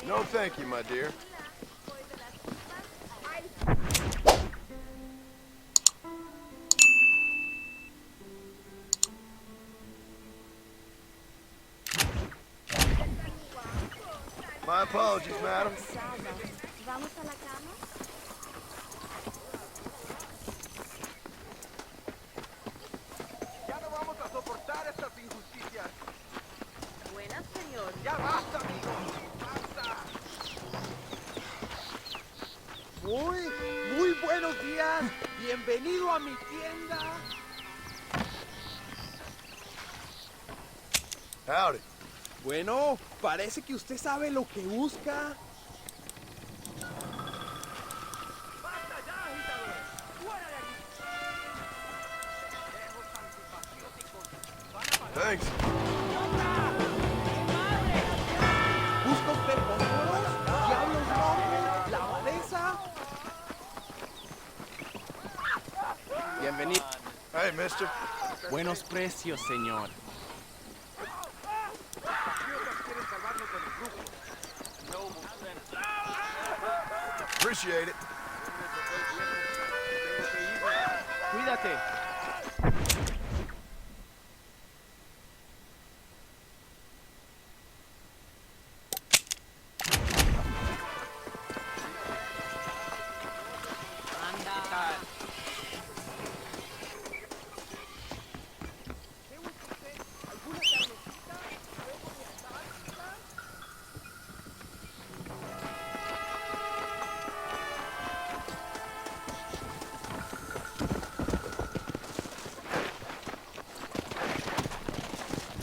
No, thank you, my dear. My apologies, madam. ¿Vamos a la cama? Ya no vamos a soportar estas injusticias. Buenas, señor. Ya basta, amigos. Basta. Muy buenos días. Bienvenido a mi tienda. Howdy. Bueno, parece que usted sabe lo que busca. ¡Basta ya, agitadores! ¡Fuera de aquí! ¡Pendejos antipatrióticos! ¡Van a pagar! Thanks. ¿Busca usted fósforos? ¿Diablos rojos? ¿La abadesa? Bienvenido. Hey, mister. Buenos precios, señor. Appreciate it. Cuídate.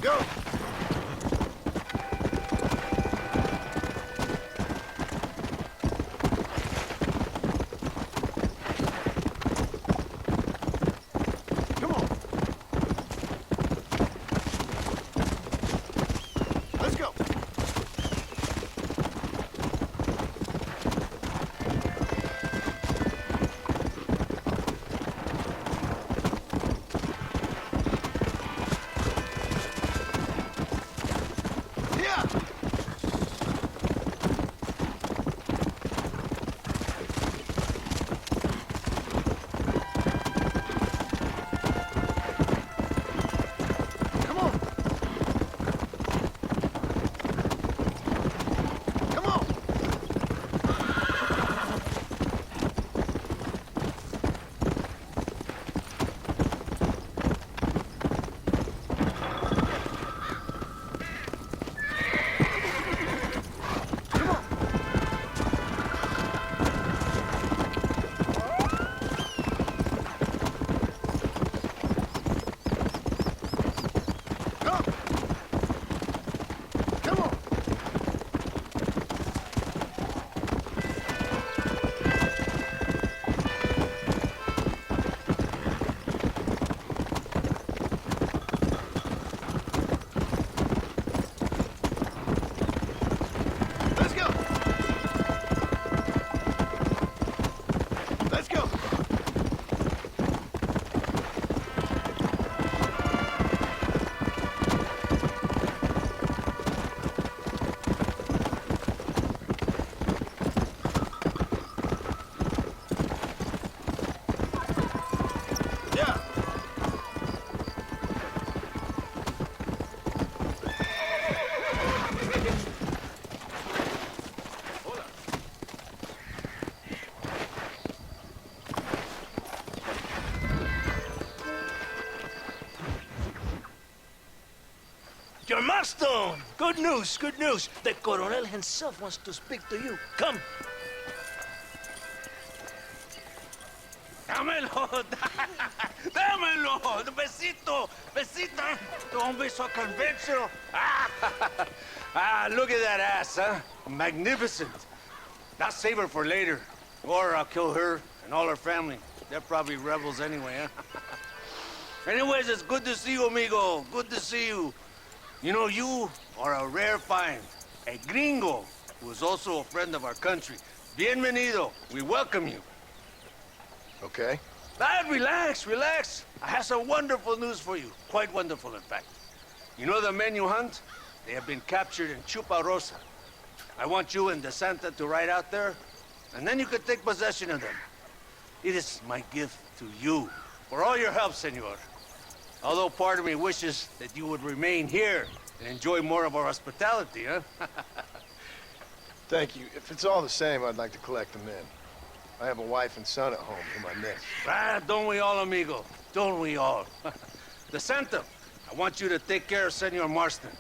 Go! Come on. Let's go. Yeah. Come on. Come on. Come on. Come. Come on. Let's go. Let's go. Yeah. John Marston! Good news, good news. The Colonel himself wants to speak to you. Come. Dámelo, dámelo. Besito, besita. Don't be so conventional. Look at that ass, huh? Magnificent. Now save her for later. Or I'll kill her and all her family. They're probably rebels anyway, huh? Anyways, it's good to see you, amigo. Good to see you. You know, you are a rare find. A gringo who is also a friend of our country. Bienvenido. We welcome you. Okay. Relax, relax. I have some wonderful news for you. Quite wonderful, in fact. You know the men you hunt? They have been captured in Chuparosa. I want you and DeSanta to ride out there, and then you can take possession of them. It is my gift to you for all your help, senor. Although part of me wishes that you would remain here and enjoy more of our hospitality, huh? Thank you. If it's all the same, I'd like to collect them in. I have a wife and son at home whom I miss. Ah, don't we all, amigo? Don't we all? DeSanta, I want you to take care of Senor Marston.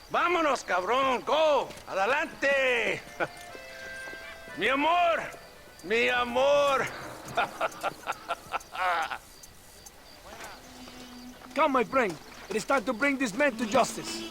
Vámonos, cabrón, go! Adelante! Mi amor! Mi amor! Come, my friend. It is time to bring this man to justice.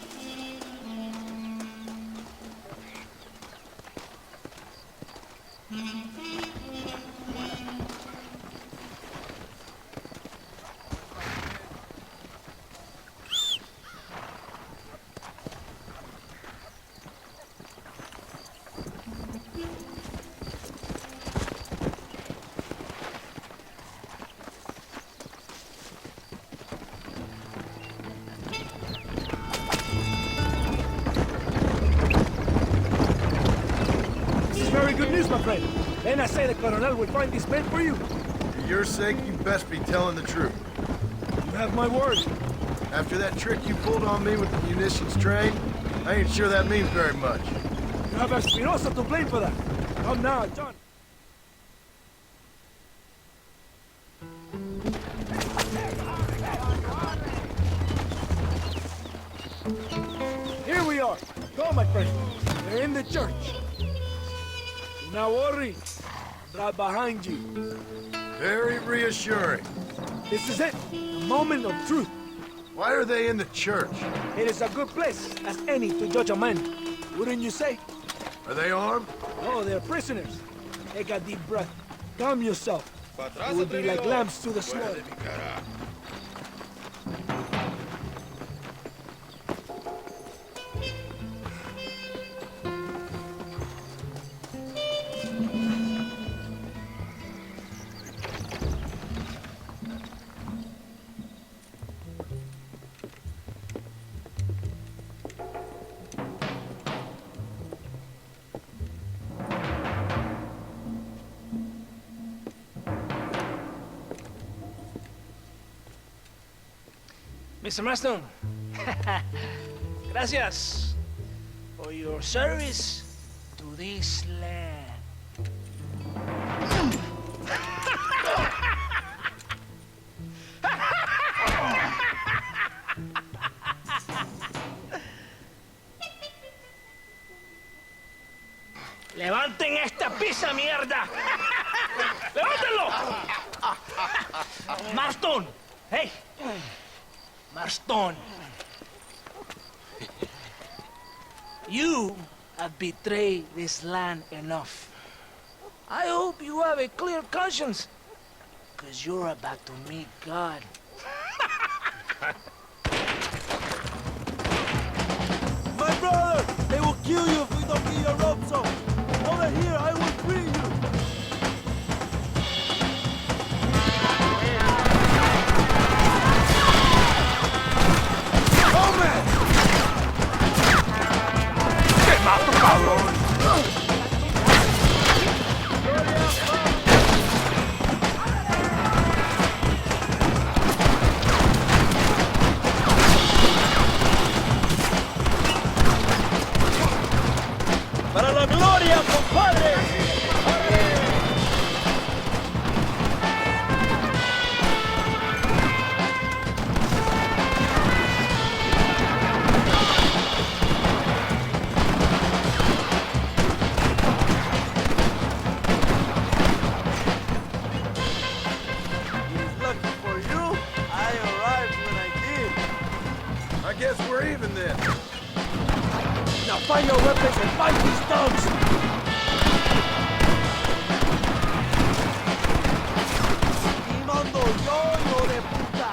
Very good news, my friend. Then I say the Colonel will find this man for you. For your sake, you best be telling the truth. You have my word. After that trick you pulled on me with the munitions train, I ain't sure that means very much. You have Espinosa to blame for that. Come now, John. Here we are. Go, my friend. We're in the church. Do not worry. I'm right behind you. Very reassuring. This is it. A moment of truth. Why are they in the church? It is a good place as any to judge a man. Wouldn't you say? Are they armed? No, they're prisoners. Take a deep breath. Calm yourself. You will be like lambs to the slaughter. Mr. Marston, gracias for your service to this land. ¡Levanten esta pizza, mierda! ¡Levántenlo! Marston, hey. Marston, you have betrayed this land enough. I hope you have a clear conscience, because you're about to meet God. My brother! They will kill you if we don't get your rope, so over here, I will free you! ¡Para la gloria, compadre! Lucky for you, I arrived when I did. I guess we're even then. Now find your weapons and fight these dogs! ¡Inmondo, yo de puta!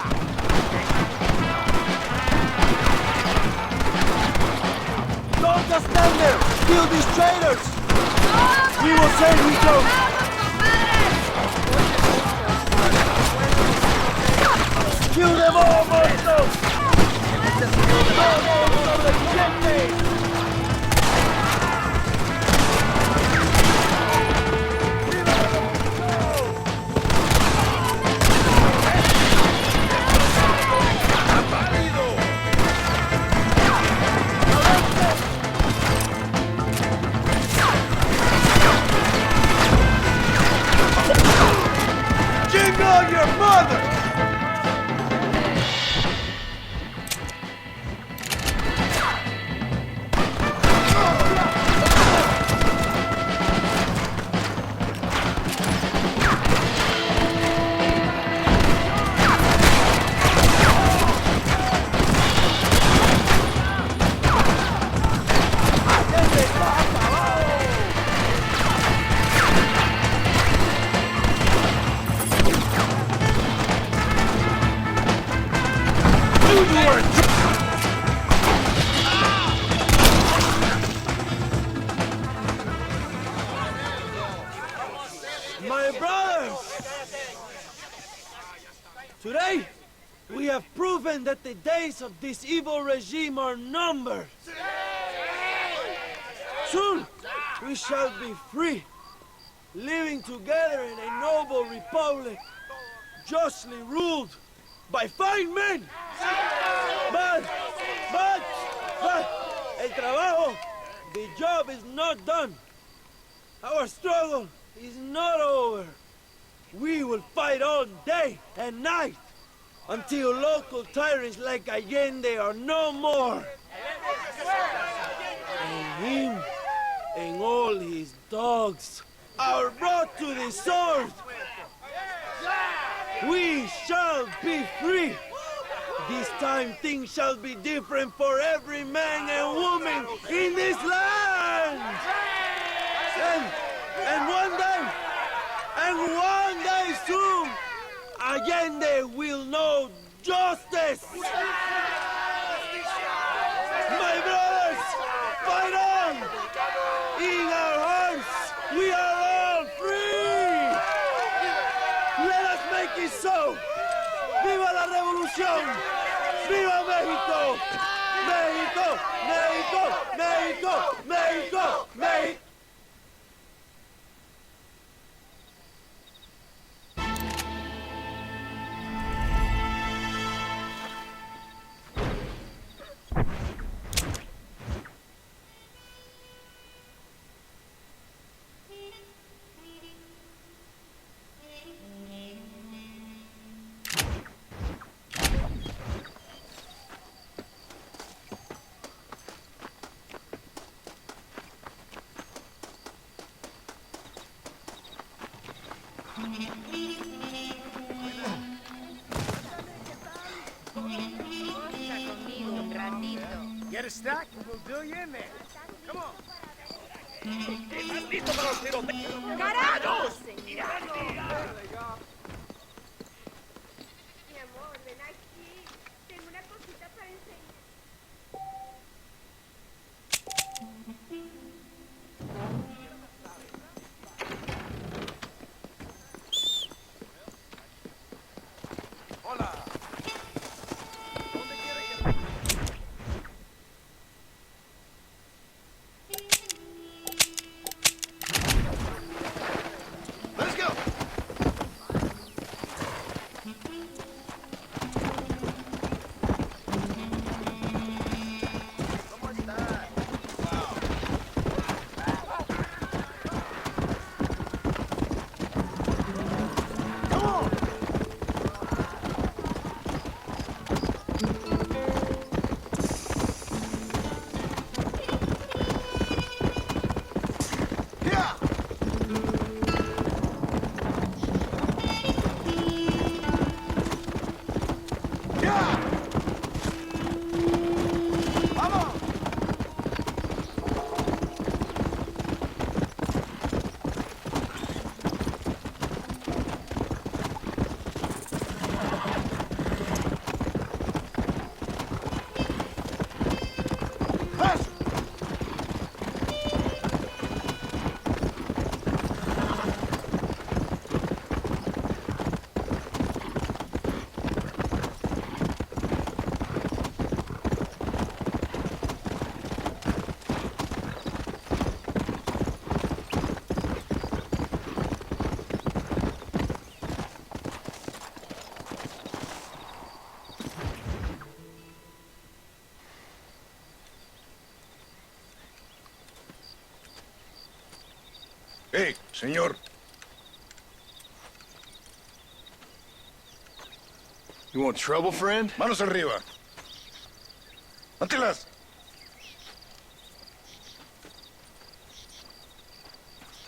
Don't just stand there! Kill these traitors! We will save you, Joe! Kill them all, Marston! No, Jingle your mother! My brothers! Today, we have proven that the days of this evil regime are numbered. Soon, we shall be free, living together in a noble republic, justly ruled by fine men. But, el trabajo, the job is not done. Our struggle is not over. We will fight all day and night until local tyrants like Allende are no more. And him and all his dogs are brought to the sword. We shall be free. This time things shall be different for every man and woman in this land. And one day soon, Allende will know justice. My brothers, fight on! In our hearts, we are all free. Let us make it so. ¡Viva la revolución! ¡Viva México! ¡México! ¡México! ¡México! ¡México! ¡México! Get a stack and we'll do you in there. Come on. ¡Carajo, señor! Mi amor, ven aquí. Tengo una cosita para enseñar. Hola. Let's go! Hey, señor. You want trouble, friend? Manos arriba. Antelas.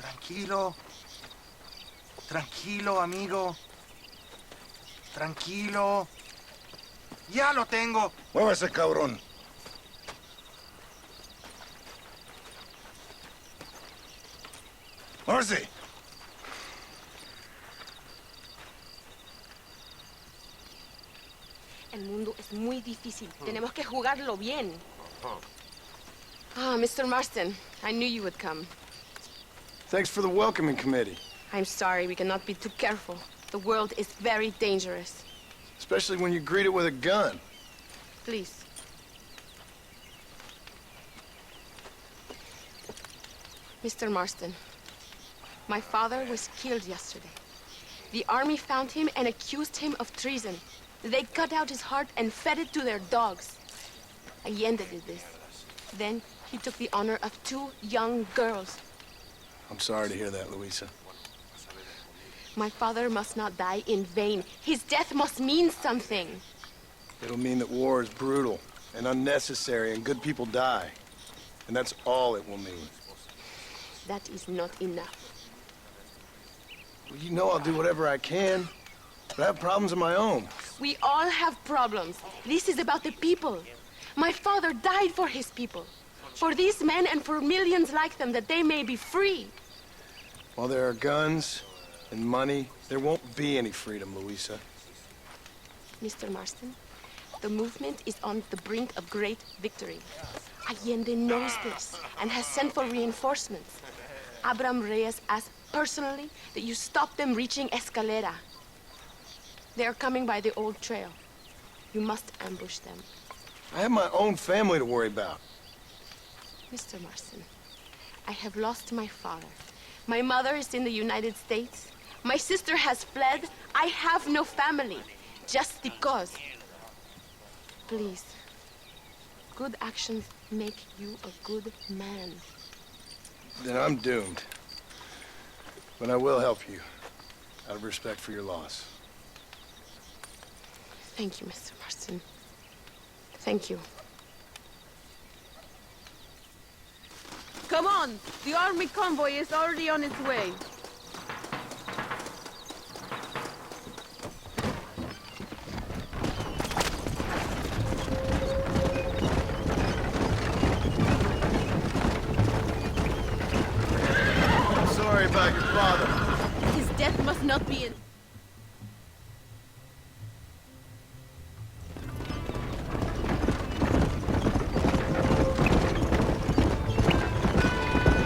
Tranquilo. Tranquilo, amigo. Tranquilo. Ya lo tengo. Muévase, cabrón. Muévase. El mundo es muy difícil. Tenemos que jugarlo bien. Ah, Mr. Marston, I knew you would come. Thanks for the welcoming committee. I'm sorry, we cannot be too careful. The world is very dangerous. Especially when you greet it with a gun. Please. Mr. Marston, my father was killed yesterday. The army found him and accused him of treason. They cut out his heart and fed it to their dogs. Allende did this. Then he took the honor of 2 young girls. I'm sorry to hear that, Luisa. My father must not die in vain. His death must mean something. It'll mean that war is brutal and unnecessary and good people die. And that's all it will mean. That is not enough. Well, you know I'll do whatever I can, but I have problems of my own. We all have problems. This is about the people. My father died for his people. For these men and for millions like them, that they may be free. While there are guns and money, there won't be any freedom, Luisa. Mr. Marston, the movement is on the brink of great victory. Allende knows this and has sent for reinforcements. Abraham Reyes asked personally that you stop them reaching Escalera. They are coming by the old trail. You must ambush them. I have my own family to worry about. Mr. Marston, I have lost my father. My mother is in the United States. My sister has fled. I have no family. Just because. Please. Good actions make you a good man. Then I'm doomed. But I will help you, out of respect for your loss. Thank you, Mr. Marston. Thank you. Come on! The army convoy is already on its way. I'm sorry about your father. His death must not be in...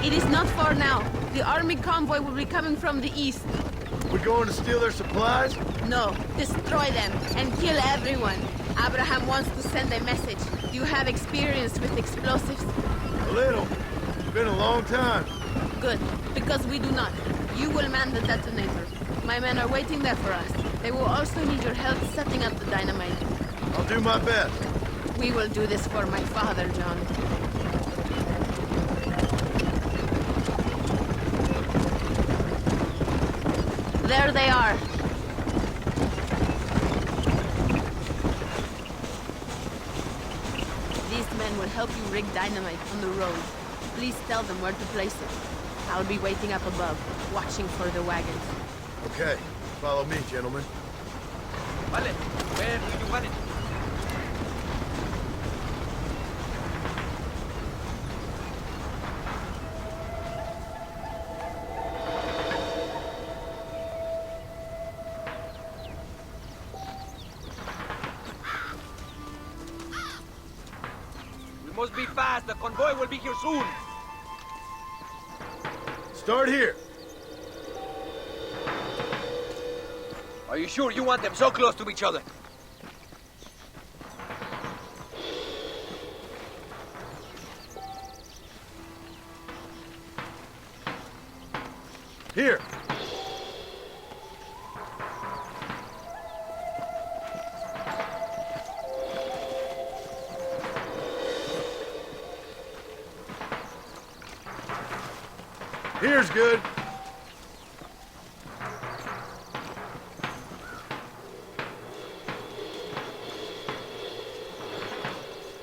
It is not far now. The army convoy will be coming from the east. We going to steal their supplies? No, destroy them and kill everyone. Abraham wants to send a message. Do you have experience with explosives? A little. It's been a long time. Good, because we do not. You will man the detonator. My men are waiting there for us. They will also need your help setting up the dynamite. I'll do my best. We will do this for my father, John. There they are. These men will help you rig dynamite on the road. Please tell them where to place it. I'll be waiting up above, watching for the wagons. Okay, follow me, gentlemen. Vale, where do you want it? We must be fast. The convoy will be here soon. Start here. Are you sure you want them so close to each other? Here. Here's good.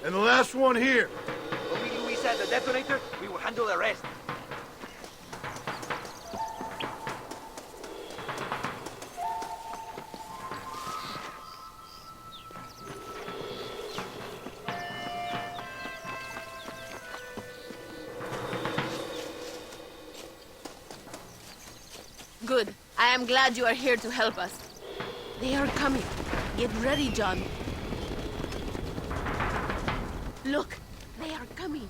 And the last one here. When we Luis at the detonator, we will handle the rest. Good. I am glad you are here to help us. They are coming. Get ready, John. Look, they are coming.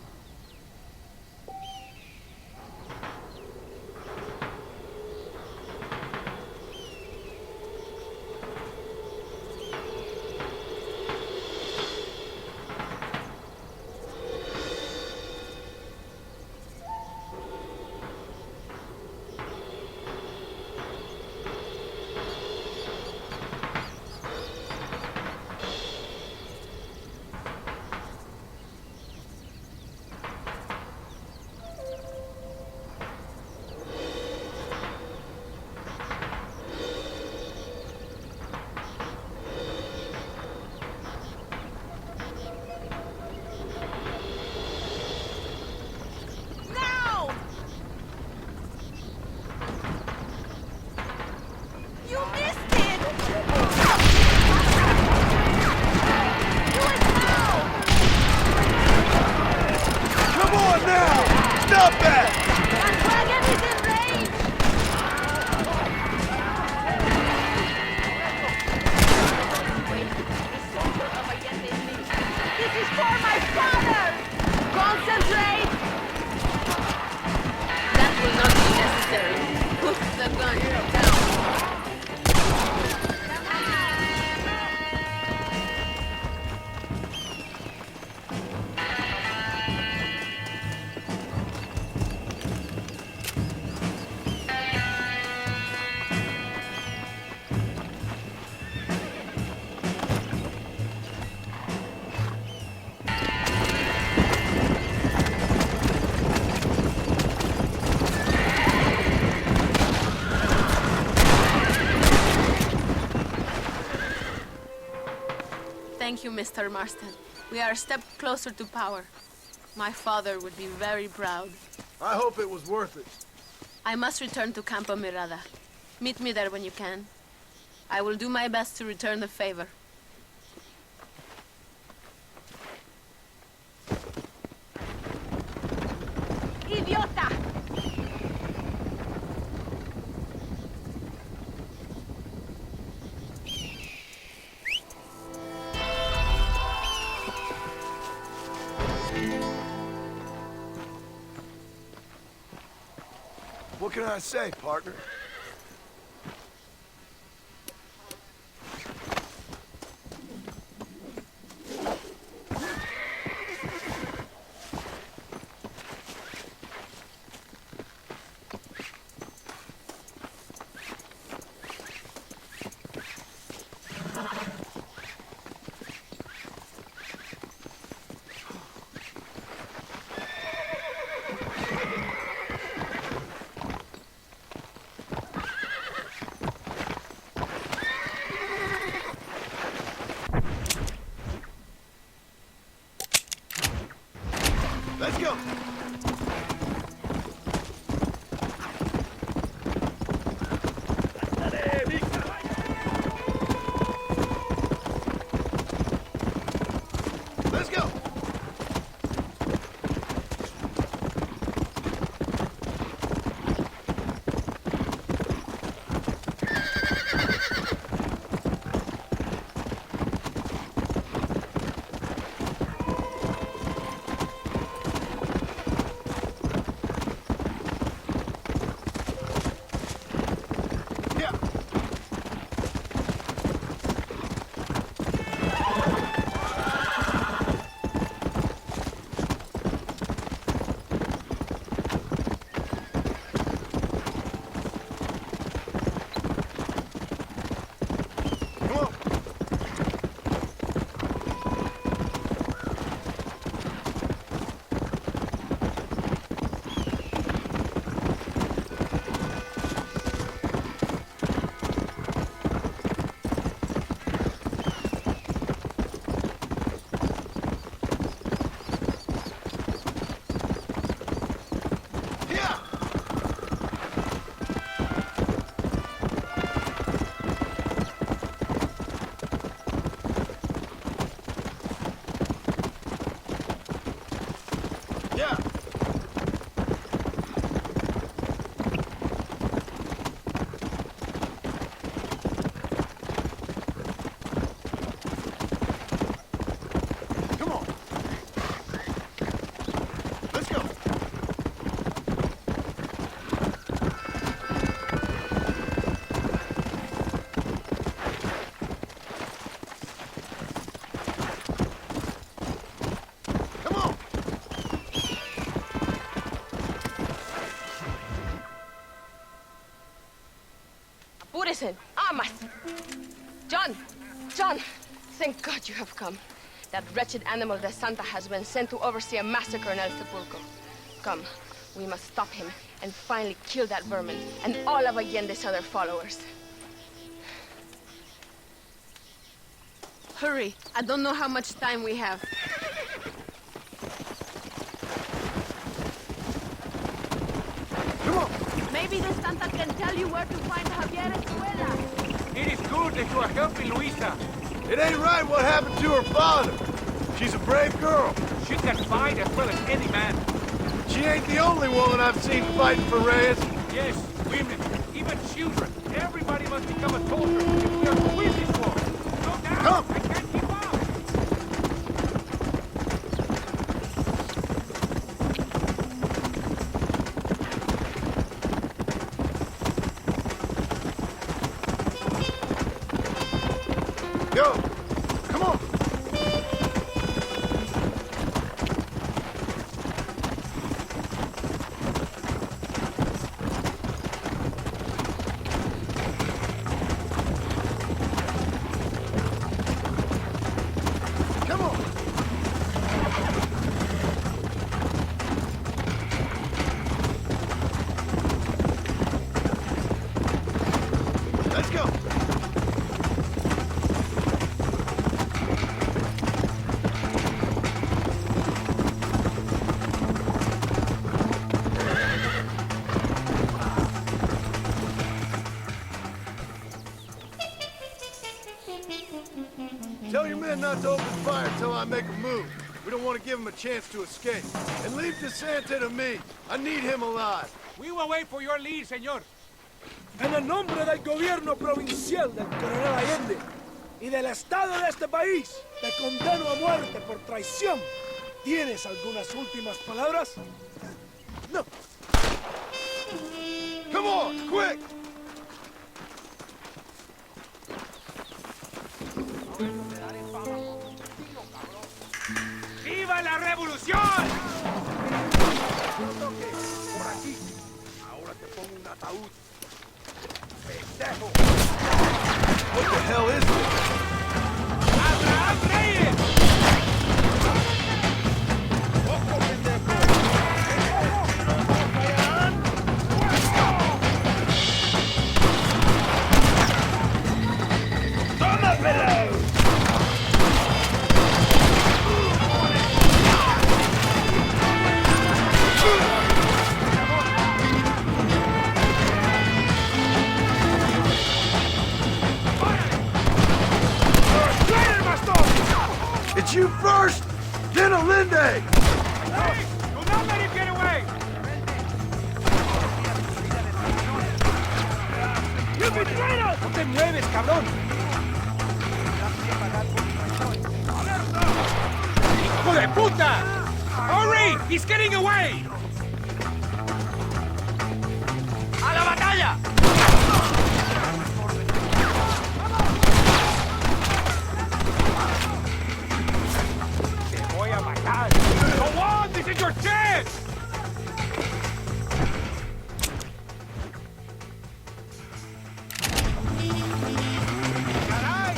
Thank you, Mr. Marston. We are a step closer to power. My father would be very proud. I hope it was worth it. I must return to Campo Mirada. Meet me there when you can. I will do my best to return the favor. Idiota! What can I say, partner? Listen, Amas! John! John! Thank God you have come. That wretched animal de Santa has been sent to oversee a massacre in El Sepulcro. Come, we must stop him and finally kill that vermin and all of Allende's other followers. Hurry. I don't know how much time we have. Come on! Maybe the Santa can tell you where to find Javier Escuela. It is good that you are helping Luisa. It ain't right what happened to her father. She's a brave girl. She can fight as well as any man. She ain't the only woman I've seen fighting for Reyes. Yes, women, even children. Everybody must become a soldier if we are to win this war. Slow down. Come. I can't keep up. Go! Come on! Come on! Let's go! Tell your men not to open fire till I make a move. We don't want to give them a chance to escape. And leave DeSanta to me. I need him alive. We will wait for your lead, señor. En el nombre del gobierno provincial del coronel Allende y del Estado de este país, te condeno a muerte por traición. ¿Tienes algunas últimas palabras? No. Come on, quick! ¡Viva la revolución! Por aquí. Ahora te pongo un ataúd. ¡Pendejo! What the hell is this? ¡Abraham Reyes! ¡Ojo, pendejo! It's you first, then Allende! Hey! Do not let him get away! ¡You betrayed us! ¡No te mueves, cabrón! ¡Hijo de puta! Hurry! He's getting away! ¡A la batalla! ¡Te voy a matar! Go on! This is your chance! ¡Caray!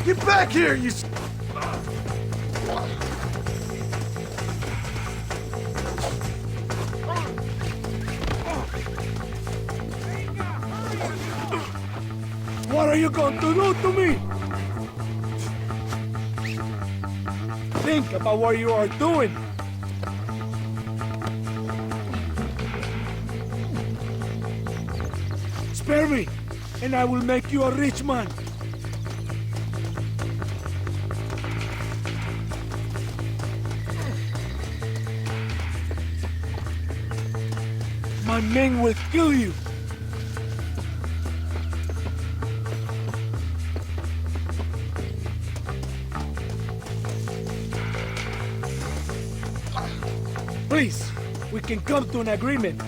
Get back here, you What are you going to do to me? Think about what you are doing. Spare me, and I will make you a rich man. My men will kill you. Please, we can come to an agreement.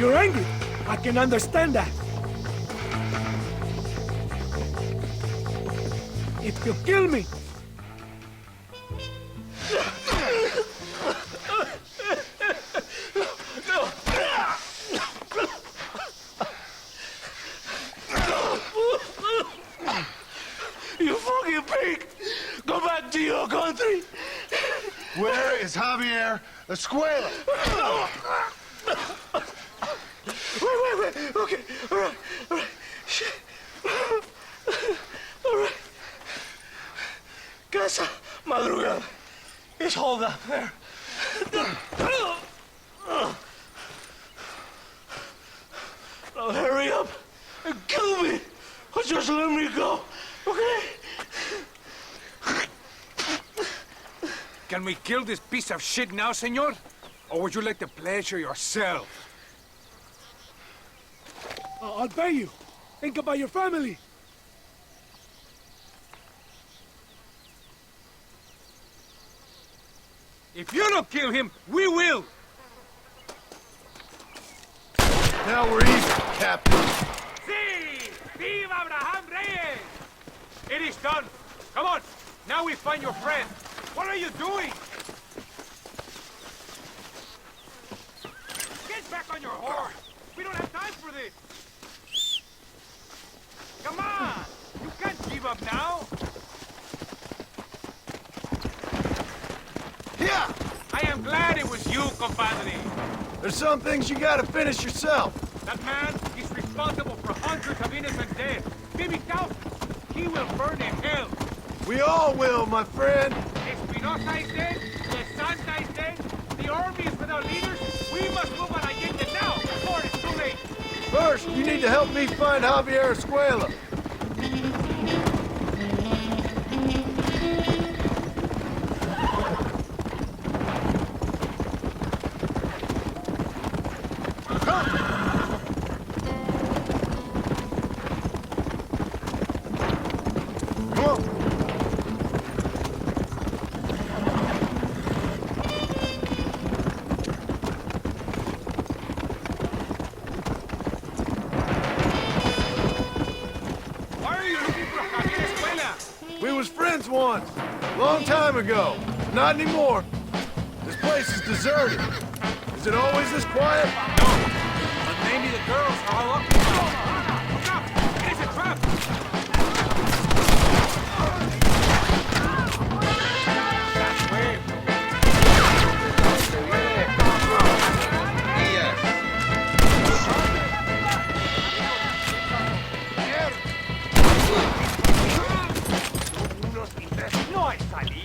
You're angry. I can understand that. If you kill me, you fucking pig! Go back to your country! Where is Javier Escuela? Wait. Okay, all right. Shit. All right. Casa Madrugada. It's hold up there. Now hurry up and kill me, or just let me go, okay? Can we kill this piece of shit now, senor? Or would you like the pleasure yourself? I'll pay you. Think about your family. If you don't kill him, we will! Now we're even, Captain. Sí! Viva Abraham Reyes! It is done. Come on. Now we find your friend. What are you doing? Get back on your horse. We don't have time for this. Come on. You can't give up now. Yeah! I am glad it was you, compadre. There's some things you gotta finish yourself. That man is responsible for hundreds of innocent deaths. Maybe thousands. He will burn in hell. We all will, my friend. Espinosa is dead. The Santa is dead. The army is without leaders. We must move on Allende now before it's too late. First, you need to help me find Javier Escuela. Once, long time ago. Not anymore. This place is deserted. Is it always this quiet? No, but maybe the girls are all up. Look out! It is a trap! That's way.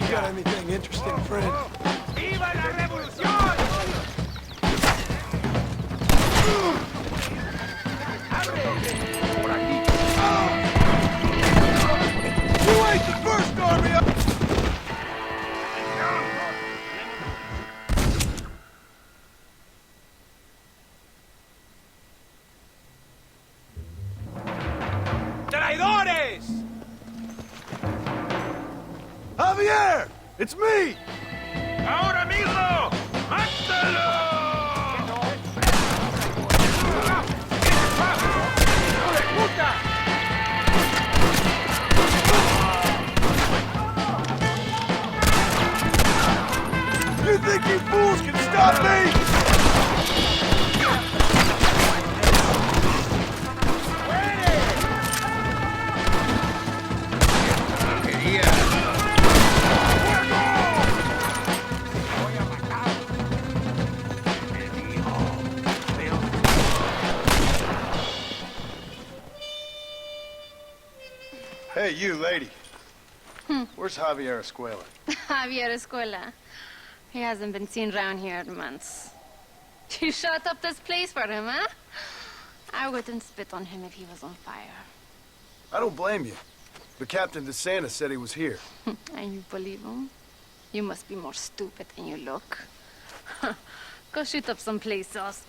You got anything interesting, friend? ¡Viva la revolución! You ain't the first army up! ¡Traidores! Javier! It's me! ¡Ahora mismo! ¡Mátalo! You think you fools can stop me? Hey, you, lady. Where's Javier Escuela? Javier Escuela. He hasn't been seen around here in months. You shut up this place for him, huh? I wouldn't spit on him if he was on fire. I don't blame you. But Captain DeSanta said he was here. And you believe him? You must be more stupid than you look. Go shoot up some place else.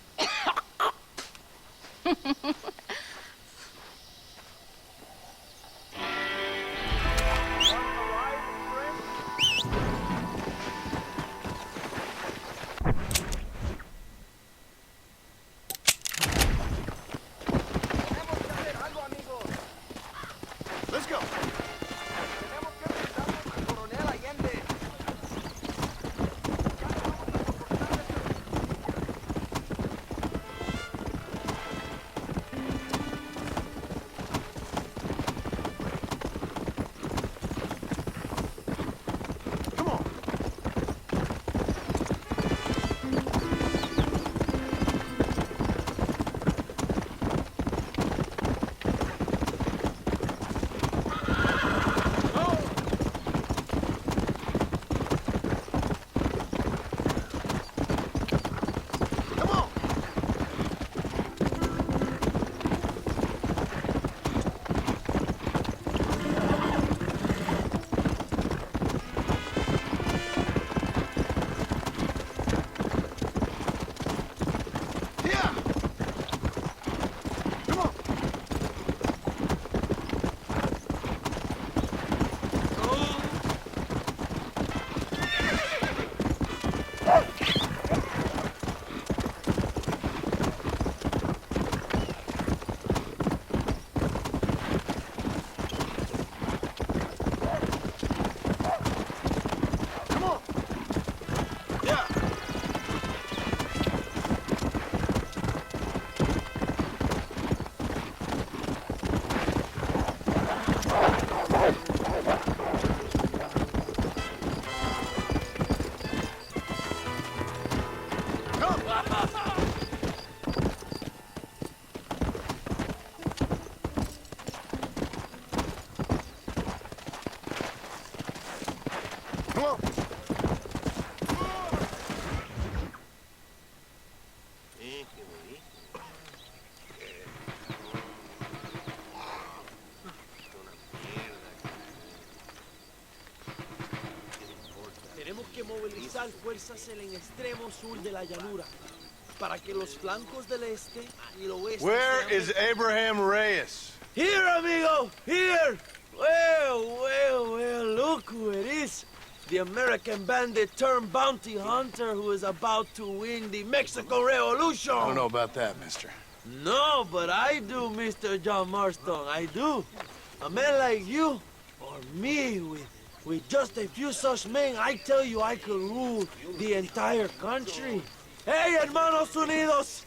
Come on. Tenemos que movilizar fuerzas en el extremo sur de la llanura para que los flancos del este y el oeste. Where is Abraham Reyes? Here, amigo! Here! Well, look who it is. The American bandit turned bounty hunter who is about to win the Mexican Revolution. I don't know about that, mister. No, but I do, Mr. John Marston, I do. A man like you, or me, with just a few such men, I tell you I could rule the entire country. Hey, hermanos unidos!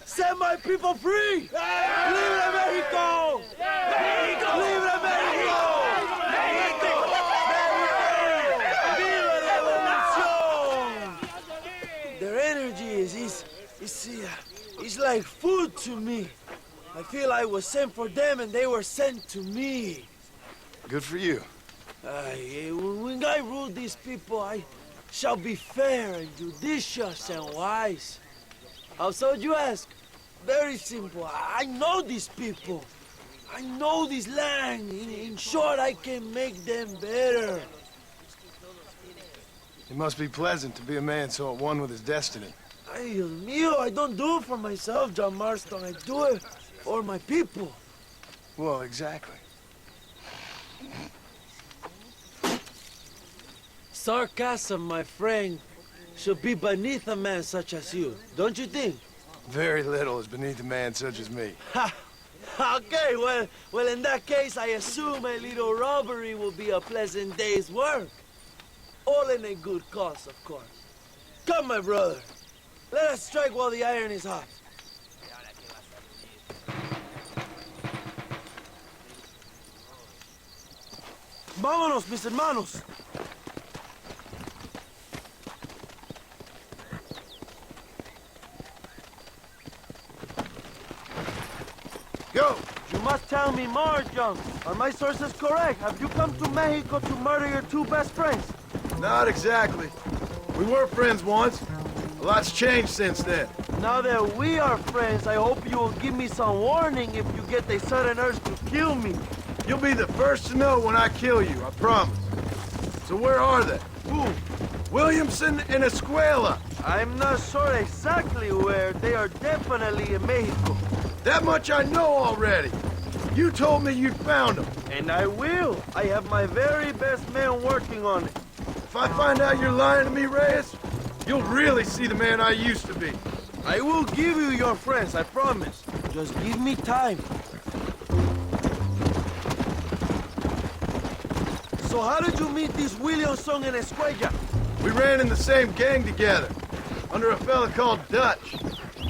Set my people free! Libre Mexico! Mexico! Libre Mexico! Mexico! Viva Revolución! Their energy is like food to me. I feel I was sent for them and they were sent to me. Good for you. When I rule these people, I shall be fair and judicious and wise. How so, you ask? Very simple. I know these people. I know this land. In short, I can make them better. It must be pleasant to be a man so at one with his destiny. Ay, Dios mío, I don't do it for myself, John Marston. I do it for my people. Well, exactly. Sarcasm, my friend, should be beneath a man such as you, don't you think? Very little is beneath a man such as me. Ha! Okay, well, in that case, I assume a little robbery will be a pleasant day's work. All in a good cause, of course. Come, my brother. Let us strike while the iron is hot. Vámonos, mis hermanos. Go! You must tell me more, John. Are my sources correct? Have you come to Mexico to murder your two best friends? Not exactly. We were friends once. A lot's changed since then. Now that we are friends, I hope you will give me some warning if you get a sudden urge to kill me. You'll be the first to know when I kill you, I promise. So where are they? Who? Williamson and Escuela. I'm not sure exactly where. They are definitely in Mexico. That much I know already. You told me you'd found them. And I will. I have my very best men working on it. If I find out you're lying to me, Reyes, you'll really see the man I used to be. I will give you your friends, I promise. Just give me time. So how did you meet these Williamson and Escuella? We ran in the same gang together, under a fella called Dutch.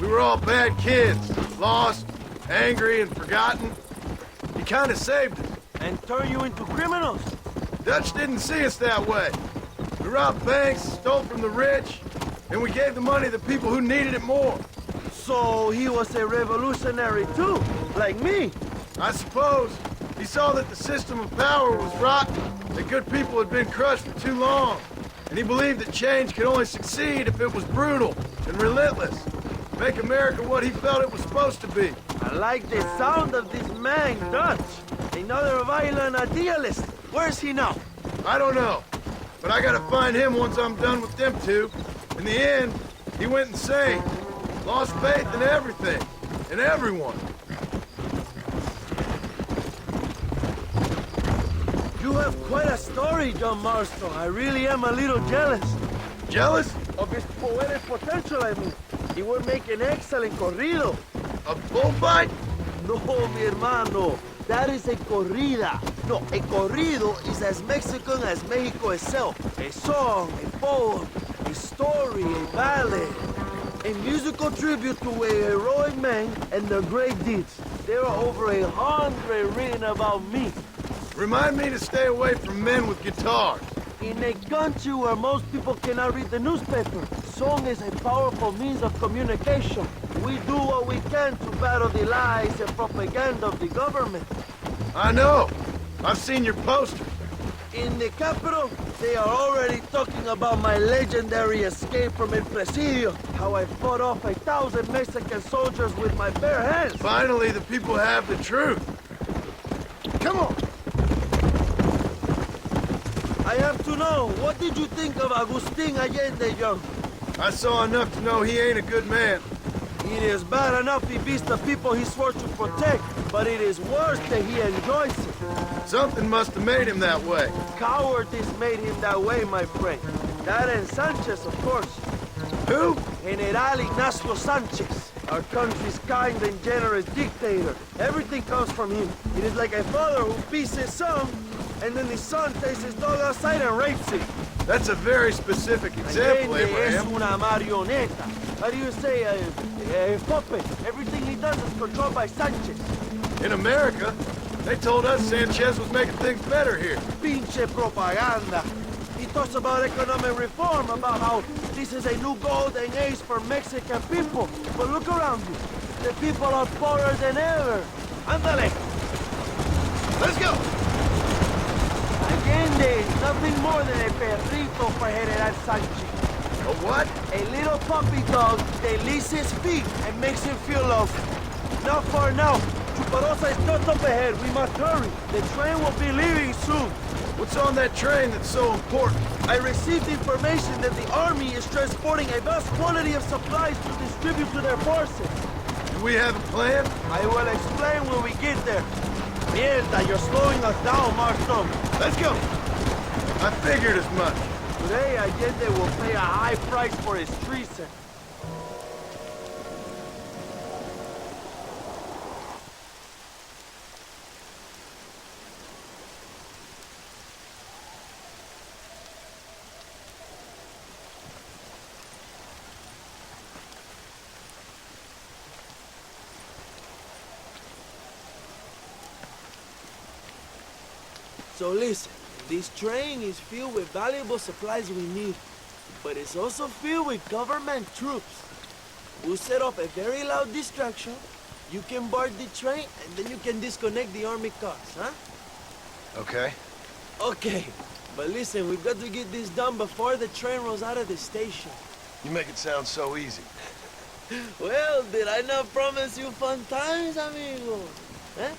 We were all bad kids, lost, angry, and forgotten. He kind of saved us. And turned you into criminals? Dutch didn't see us that way. We robbed banks, stole from the rich, and we gave the money to people who needed it more. So he was a revolutionary too, like me? I suppose. He saw that the system of power was rotten, that good people had been crushed for too long. And he believed that change could only succeed if it was brutal and relentless. Make America what he felt it was supposed to be. I like the sound of this man, Dutch. Another violent idealist. Where's he now? I don't know. But I gotta find him once I'm done with them two. In the end, he went insane. Lost faith in everything. And everyone. You have quite a story, John Marston. I really am a little jealous. Jealous? Of his poetic potential, I mean. He would make an excellent corrido. A bullfight? No, mi hermano. That is a corrida. No, a corrido is as Mexican as Mexico itself. A song, a poem, a story, a ballad. A musical tribute to a heroic man and their great deeds. There are over 100 written about me. Remind me to stay away from men with guitars. In a country where most people cannot read the newspaper, song is a powerful means of communication. We do what we can to battle the lies and propaganda of the government. I know. I've seen your posters. In the capital, they are already talking about my legendary escape from El Presidio. How I fought off 1,000 Mexican soldiers with my bare hands. Finally, the people have the truth. Come on. I have to know, what did you think of Agustin Allende, John? I saw enough to know he ain't a good man. It is bad enough he beats the people he swore to protect, but it is worse that he enjoys it. Something must have made him that way. Cowardice made him that way, my friend. That and Sanchez, of course. Who? General Ignacio Sanchez, our country's kind and generous dictator. Everything comes from him. It is like a father who beats his son, and then the son takes his dog outside and rapes it. That's a very specific example, Allende es Abraham. una marioneta. How do you say, a puppet? Everything he does is controlled by Sanchez. In America, they told us Sanchez was making things better here. Pinche propaganda. He talks about economic reform, about how this is a new golden age for Mexican people. But look around you. The people are poorer than ever. Ándale. Let's go! Allende is nothing more than a perrito for General Sanchez. A what? A little puppy dog that licks his feet and makes him feel loved. Not far now. Chuparosa is just up ahead. We must hurry. The train will be leaving soon. What's on that train that's so important? I received information that the army is transporting a vast quantity of supplies to distribute to their forces. Do we have a plan? I will explain when we get there. Mierda, you're slowing us down, Marston. Let's go! I figured as much. Today, Allende will pay a high price for his treason. So listen, this train is filled with valuable supplies we need, but it's also filled with government troops. We'll set up a very loud distraction. You can board the train, and then you can disconnect the army cars, huh? Okay. Okay, but listen, we've got to get this done before the train rolls out of the station. You make it sound so easy. Well, did I not promise you fun times, amigo? Eh?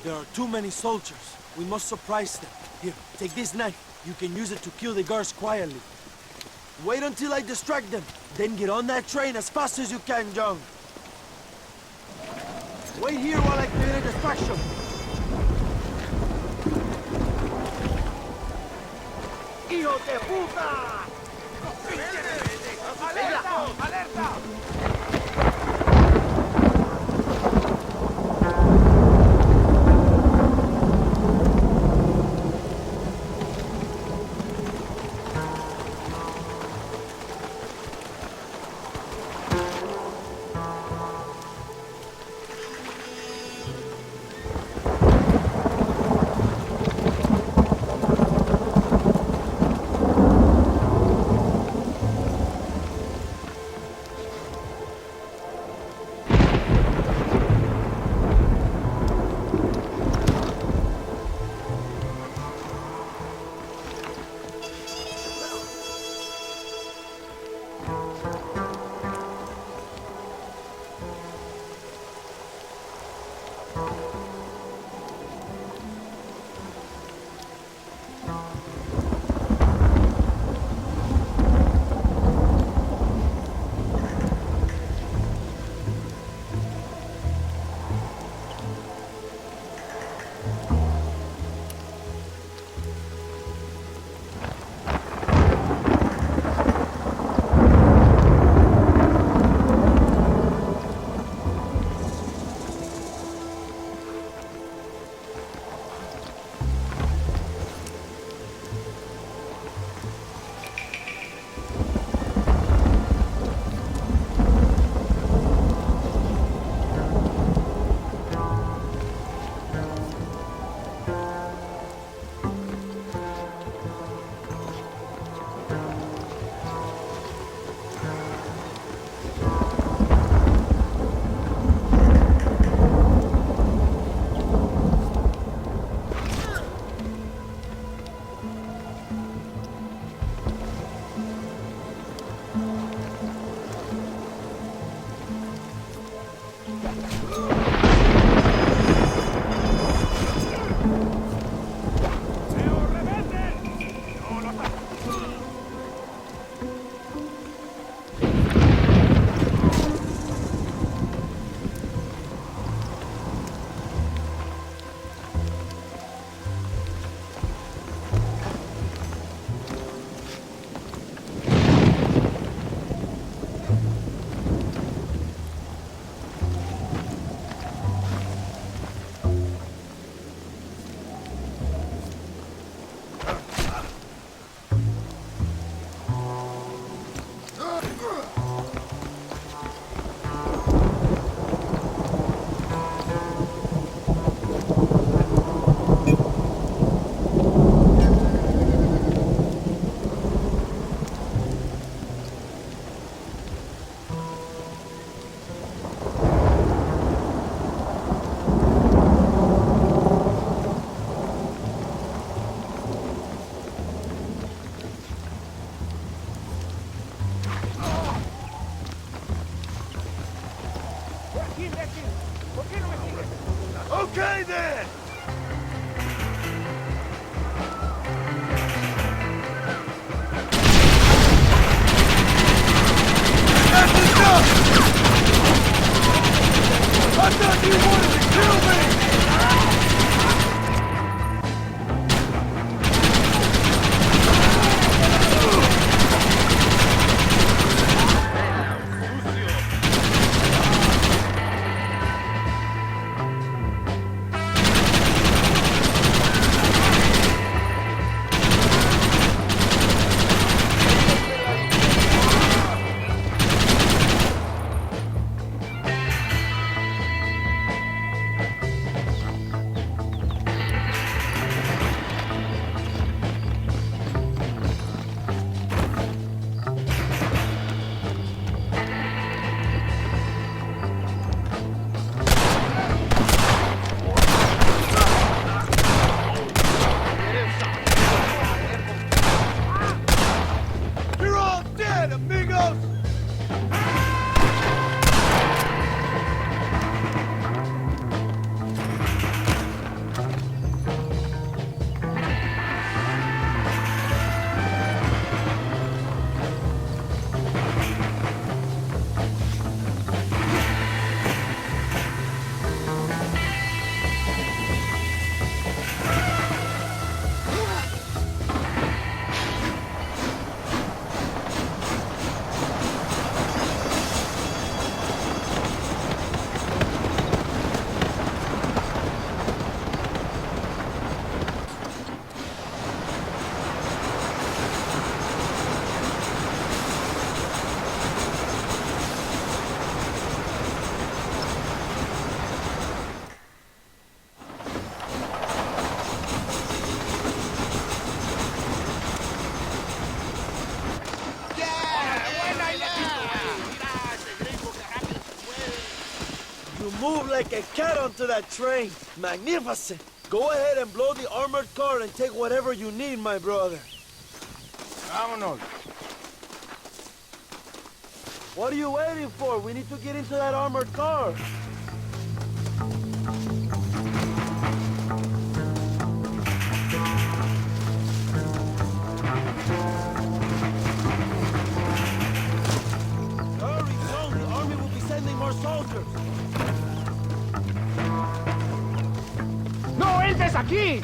There are too many soldiers. We must surprise them. Here, take this knife. You can use it to kill the guards quietly. Wait until I distract them. Then get on that train as fast as you can, John. Wait here while I create a distraction. ¡Hijo de puta! ¡Alerta! ¡Alerta! Okay then! That's enough! I thought you wanted to kill me! You're all dead, amigos! You move like a cat onto that train. Magnificent. Go ahead and blow the armored car and take whatever you need, my brother. Vámonos. What are you waiting for? We need to get into that armored car. Hurry, John. The army will be sending more soldiers. ¡No entres aquí!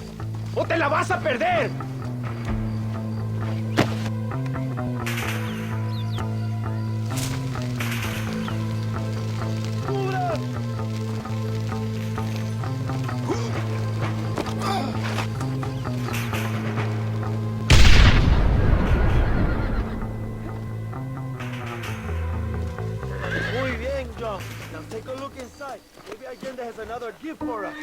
¡O te la vas a perder! Muy bien, John. Now take a look inside. Maybe Allende has another gift for us.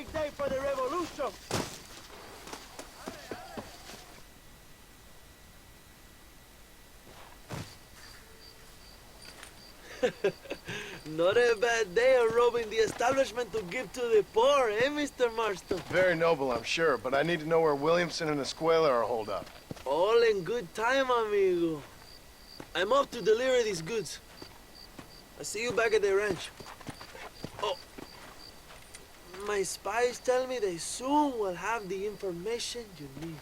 great day for the revolution. Not a bad day of robbing the establishment to give to the poor, eh, Mr. Marston? Very noble, I'm sure, but I need to know where Williamson and Escuela are holed up. All in good time, amigo. I'm off to deliver these goods. I'll see you back at the ranch. Oh, my spies tell me they soon will have the information you need.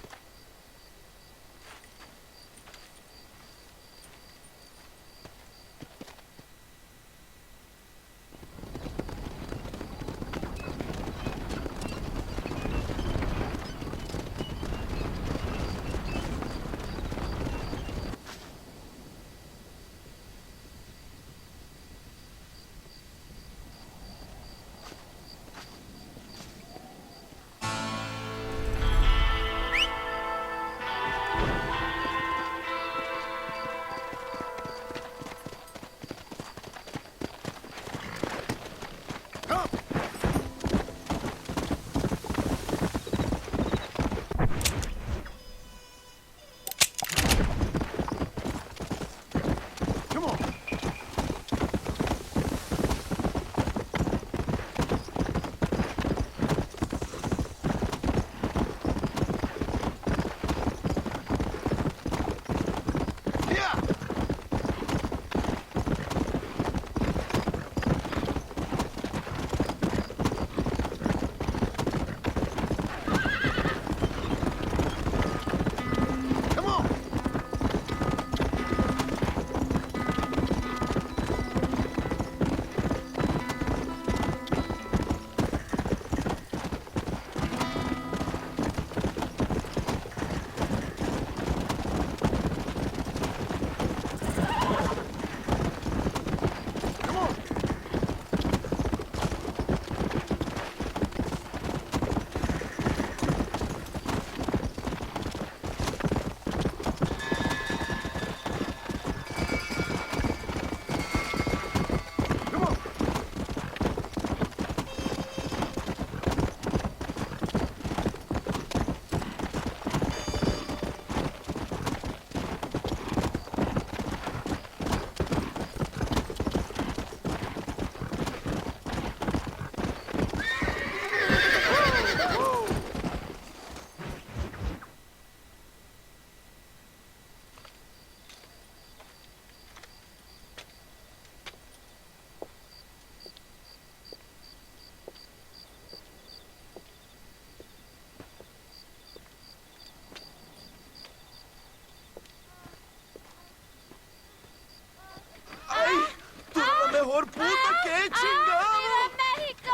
mejor puta que he chingado. ¡Viva México!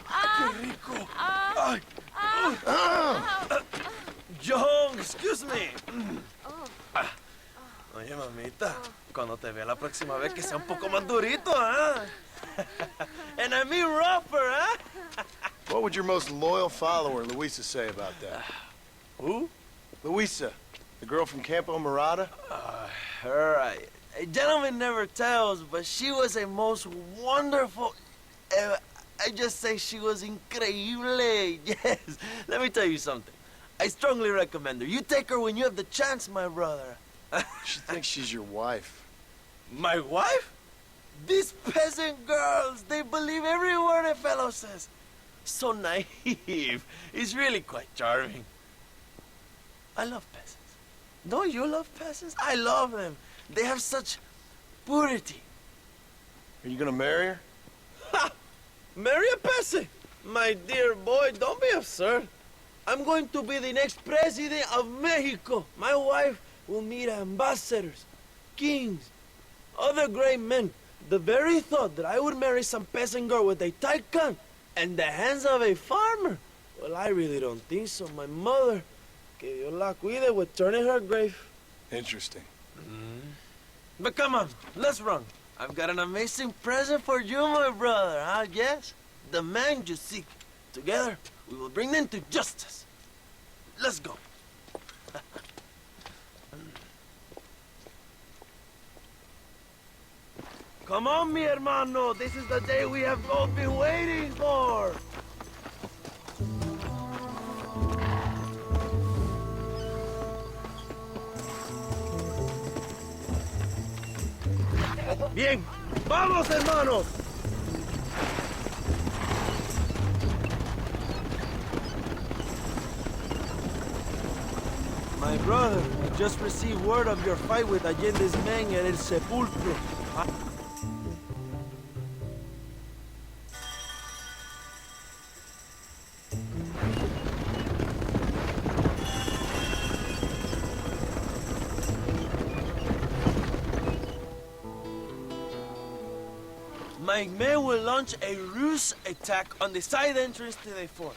¡Ay, qué rico! Ay. John, excuse me. Oye, mamita, cuando te vea la próxima vez que sea un poco más durito, ¿ah? And I mean rougher, ¿ah? What would your most loyal follower, Luisa, say about that? Who? Luisa, the girl from Campo Mirada? Her, a gentleman never tells, but she was a most wonderful... I just say she was increíble. Yes. Let me tell you something. I strongly recommend her. You take her when you have the chance, my brother. She thinks she's your wife. My wife? These peasant girls, they believe every word a fellow says. So naive. It's really quite charming. I love peasants. Don't you love peasants? I love them. They have such purity. Are you gonna marry her? Ha! Marry a peasant? My dear boy, don't be absurd. I'm going to be the next president of Mexico. My wife will meet ambassadors, kings, other great men. The very thought that I would marry some peasant girl with a tight gun and the hands of a farmer, well, I really don't think so. My mother, que Dios la cuide, would turn in her grave. Interesting. But come on, let's run. I've got an amazing present for you, my brother, huh? Yes? The man you seek. Together, we will bring them to justice. Let's go. Come on, mi hermano. This is the day we have both been waiting for. Bien, vamos, hermanos. My brother, I just received word of your fight with Allende's men at El Sepulcro. My men will launch a ruse attack on the side entrance to the fort.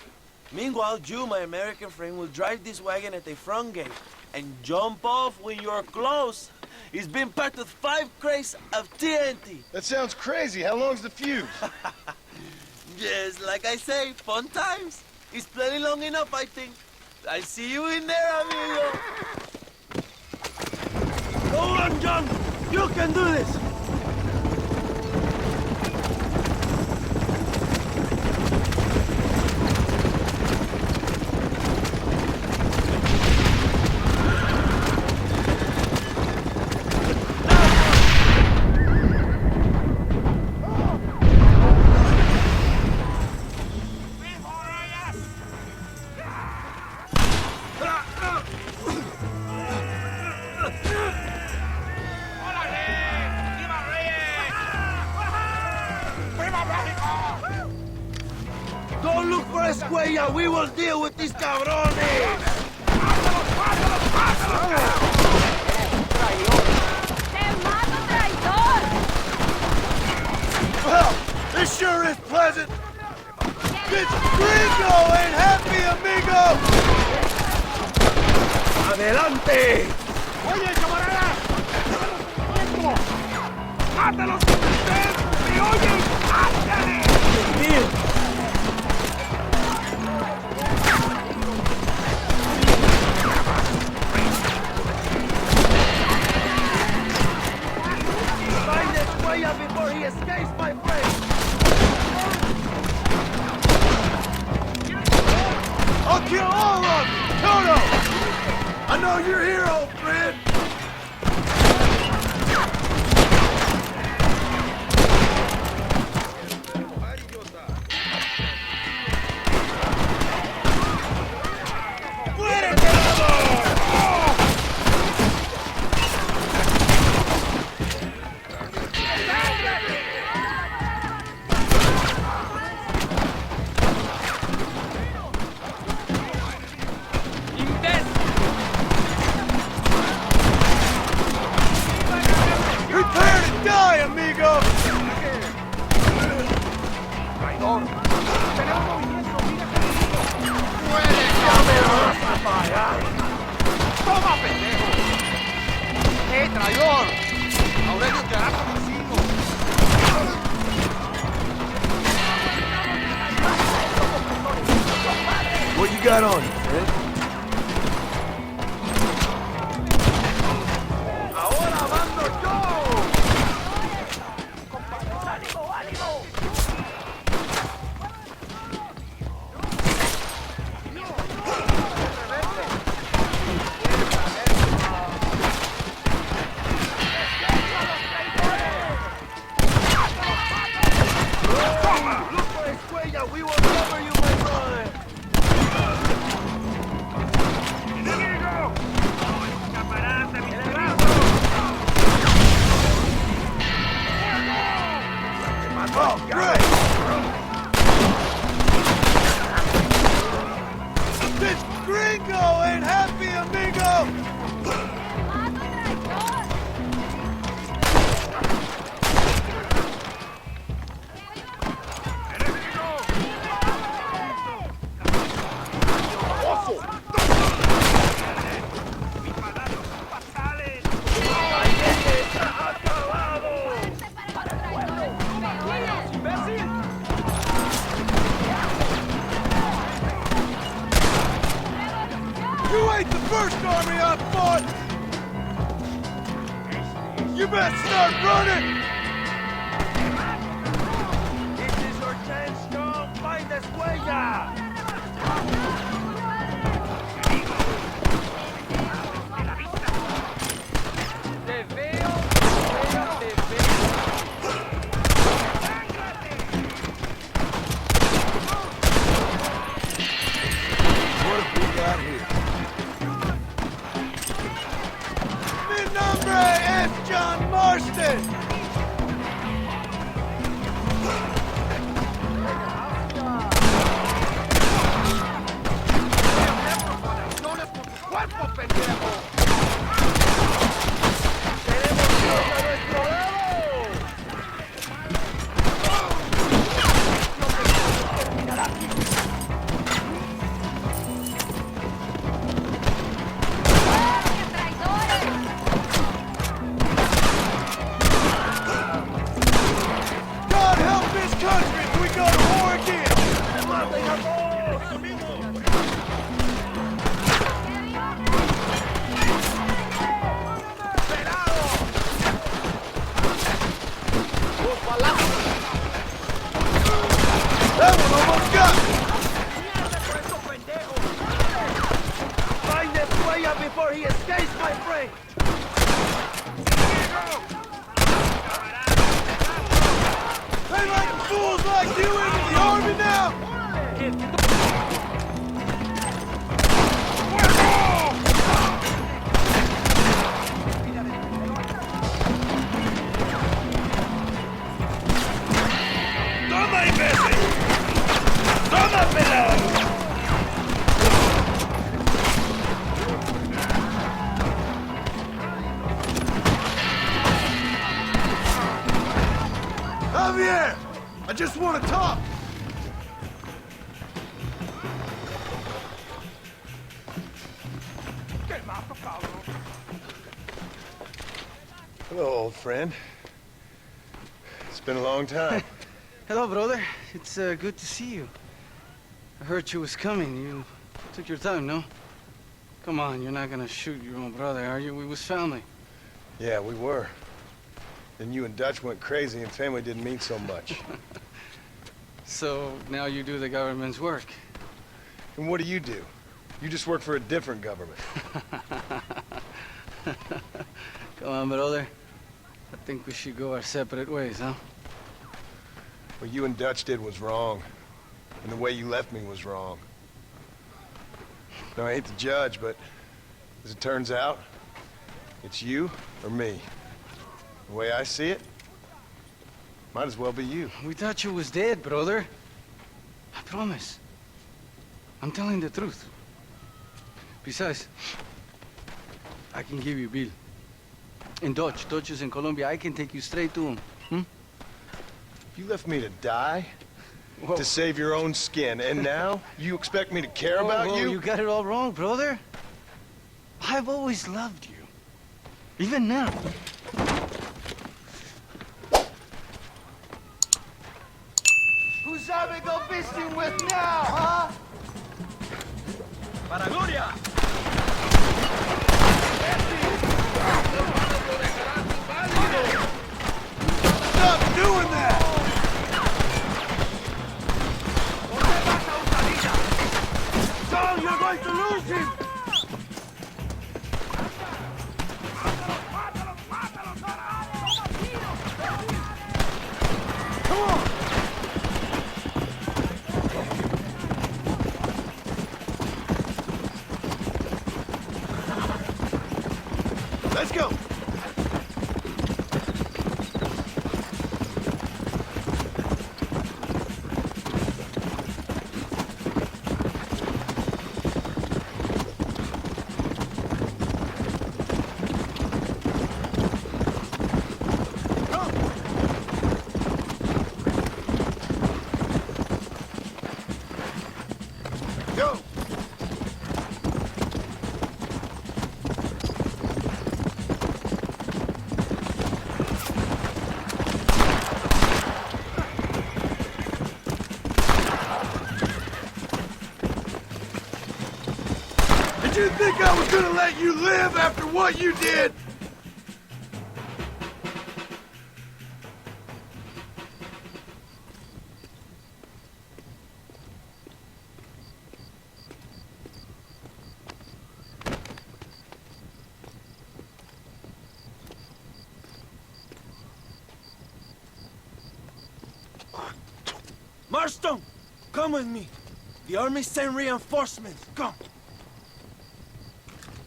Meanwhile, you, my American friend, will drive this wagon at the front gate and jump off when you're close. It's been packed with 5 crates of TNT. That sounds crazy. How long's the fuse? Yes, like I say, fun times. It's plenty long enough, I think. I'll see you in there, amigo. Go on, John. You can do this. Don't look for Escuella. We will deal with these cabrones. Well, this sure is pleasant. It's gringo ain't happy, amigo. ¡Adelante! ¡Oye, camarada! ¡Mátalos! ¡Me oyen! ¡Ándale! Mío. Find Escuella before he escapes, my friend. I'll kill all of you! Toto! I know you're here, old friend! Prepare to die, amigo! ¡Traidor! ¡Tenemos movimiento! ¡Mira que ¡Toma, pendejo! Traidor! Aurelio te hará como hicimos. What you got on you, friend? ¡Ahora mando yo! Look for Escuella. We will cover you, my brother. ¡Enemigo! ¡Camarada, mi Oh, great! This gringo ain't happy, amigo! You ain't the first army I fought! You best start running! That one almost got me! Find the Cuella before he escapes, my friend! They like fools like you into the army now! ¡Toma, imbécil! ¡Toma, pelado! Javier! I just want to talk! Hello, old friend. It's been a long time. Hello, brother. It's good to see you. I heard you was coming. You took your time, no? Come on, you're not gonna shoot your own brother, are you? We was family. Yeah, we were. Then you and Dutch went crazy and family didn't mean so much. So now you do the government's work. And what do? You just work for a different government. Come on, brother. I think we should go our separate ways, huh? What you and Dutch did was wrong. And the way you left me was wrong. Now, I hate to judge, but as it turns out, it's you or me. The way I see it, might as well be you. We thought you was dead, brother. I promise. I'm telling the truth. Besides, I can give you Bill. And Dutch is in Colombia. I can take you straight to him. You left me to die? Whoa. To save your own skin, and now you expect me to care about you? You got it all wrong, brother. I've always loved you. Even now. Who's that we go fishing with now, huh? ¡Para Gloria! Stop doing that! John, you're going to lose him! Come on! Let's go! Go! Did you think I was gonna let you live after what you did? Marston, come with me. The army sent reinforcements. Come.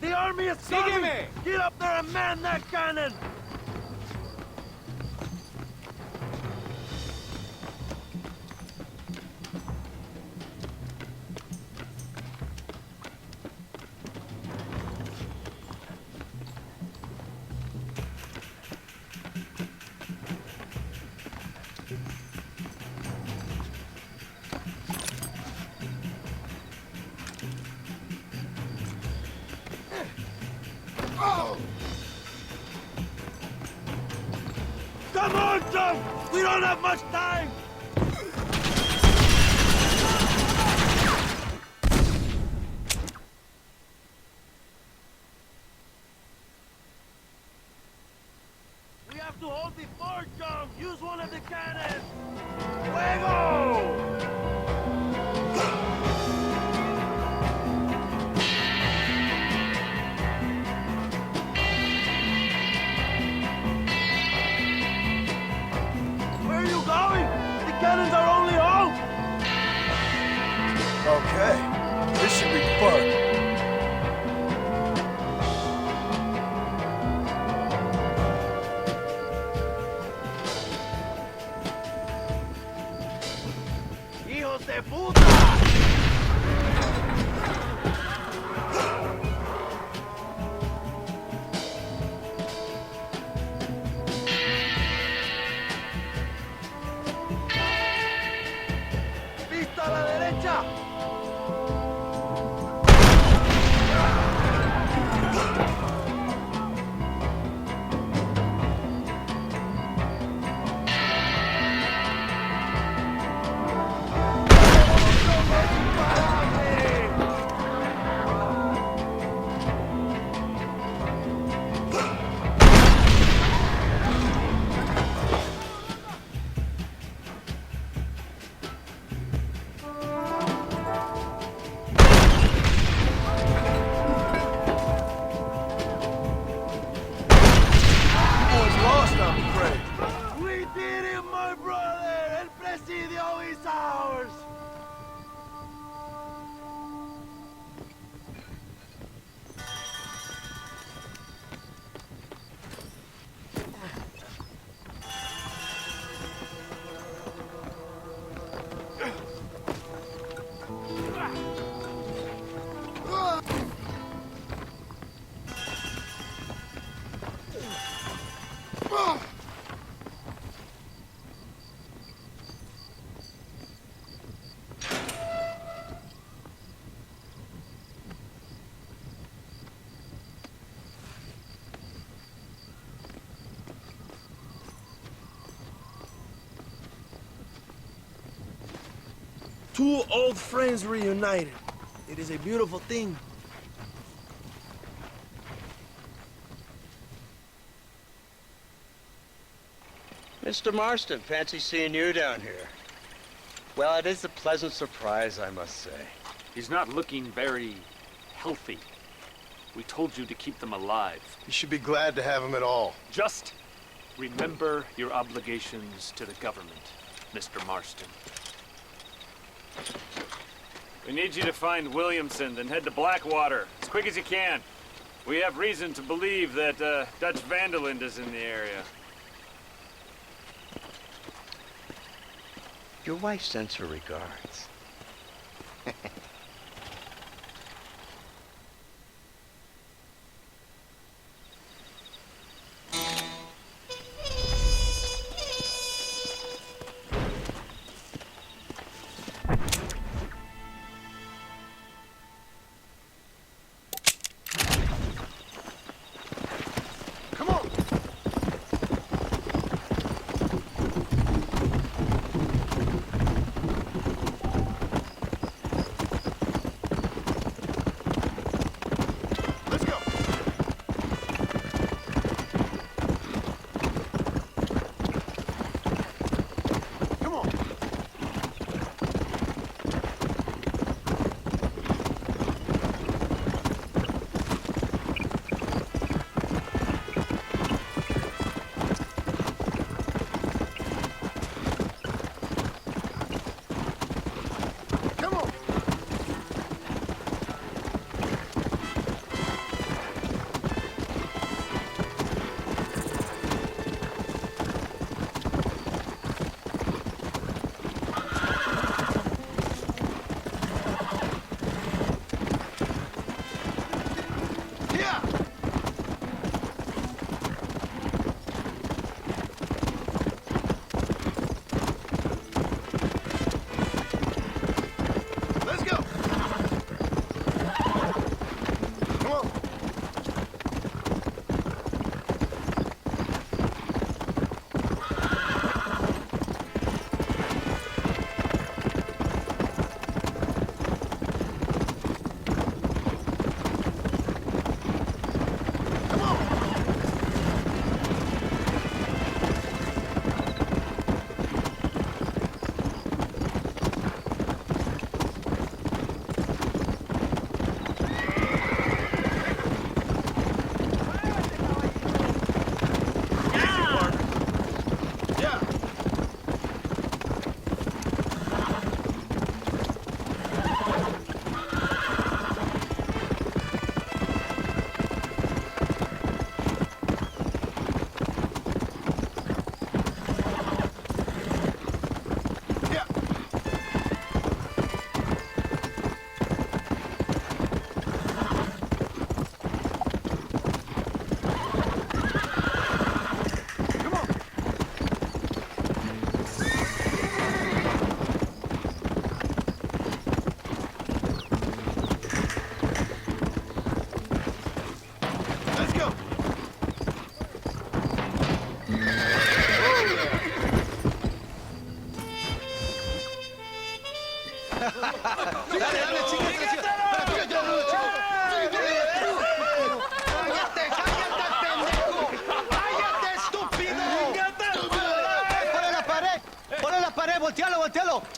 The army is coming! Sígueme! Get up there and man that cannon! Come on, Tom! We don't have much time! We have to hold the fort, Tom! Use one of the cannons! Fuego! bug. ¡Hijos de puta! ¡Vista a la derecha! Boys lost, I'm afraid. We did it, my brother! El Presidio is ours! Two old friends reunited. It is a beautiful thing. Mr. Marston, fancy seeing you down here. Well, it is a pleasant surprise, I must say. He's not looking very healthy. We told you to keep them alive. You should be glad to have him at all. Just remember your obligations to the government, Mr. Marston. We need you to find Williamson, then head to Blackwater as quick as you can. We have reason to believe that Dutch Vanderland is in the area. Your wife sends her regards. Come on!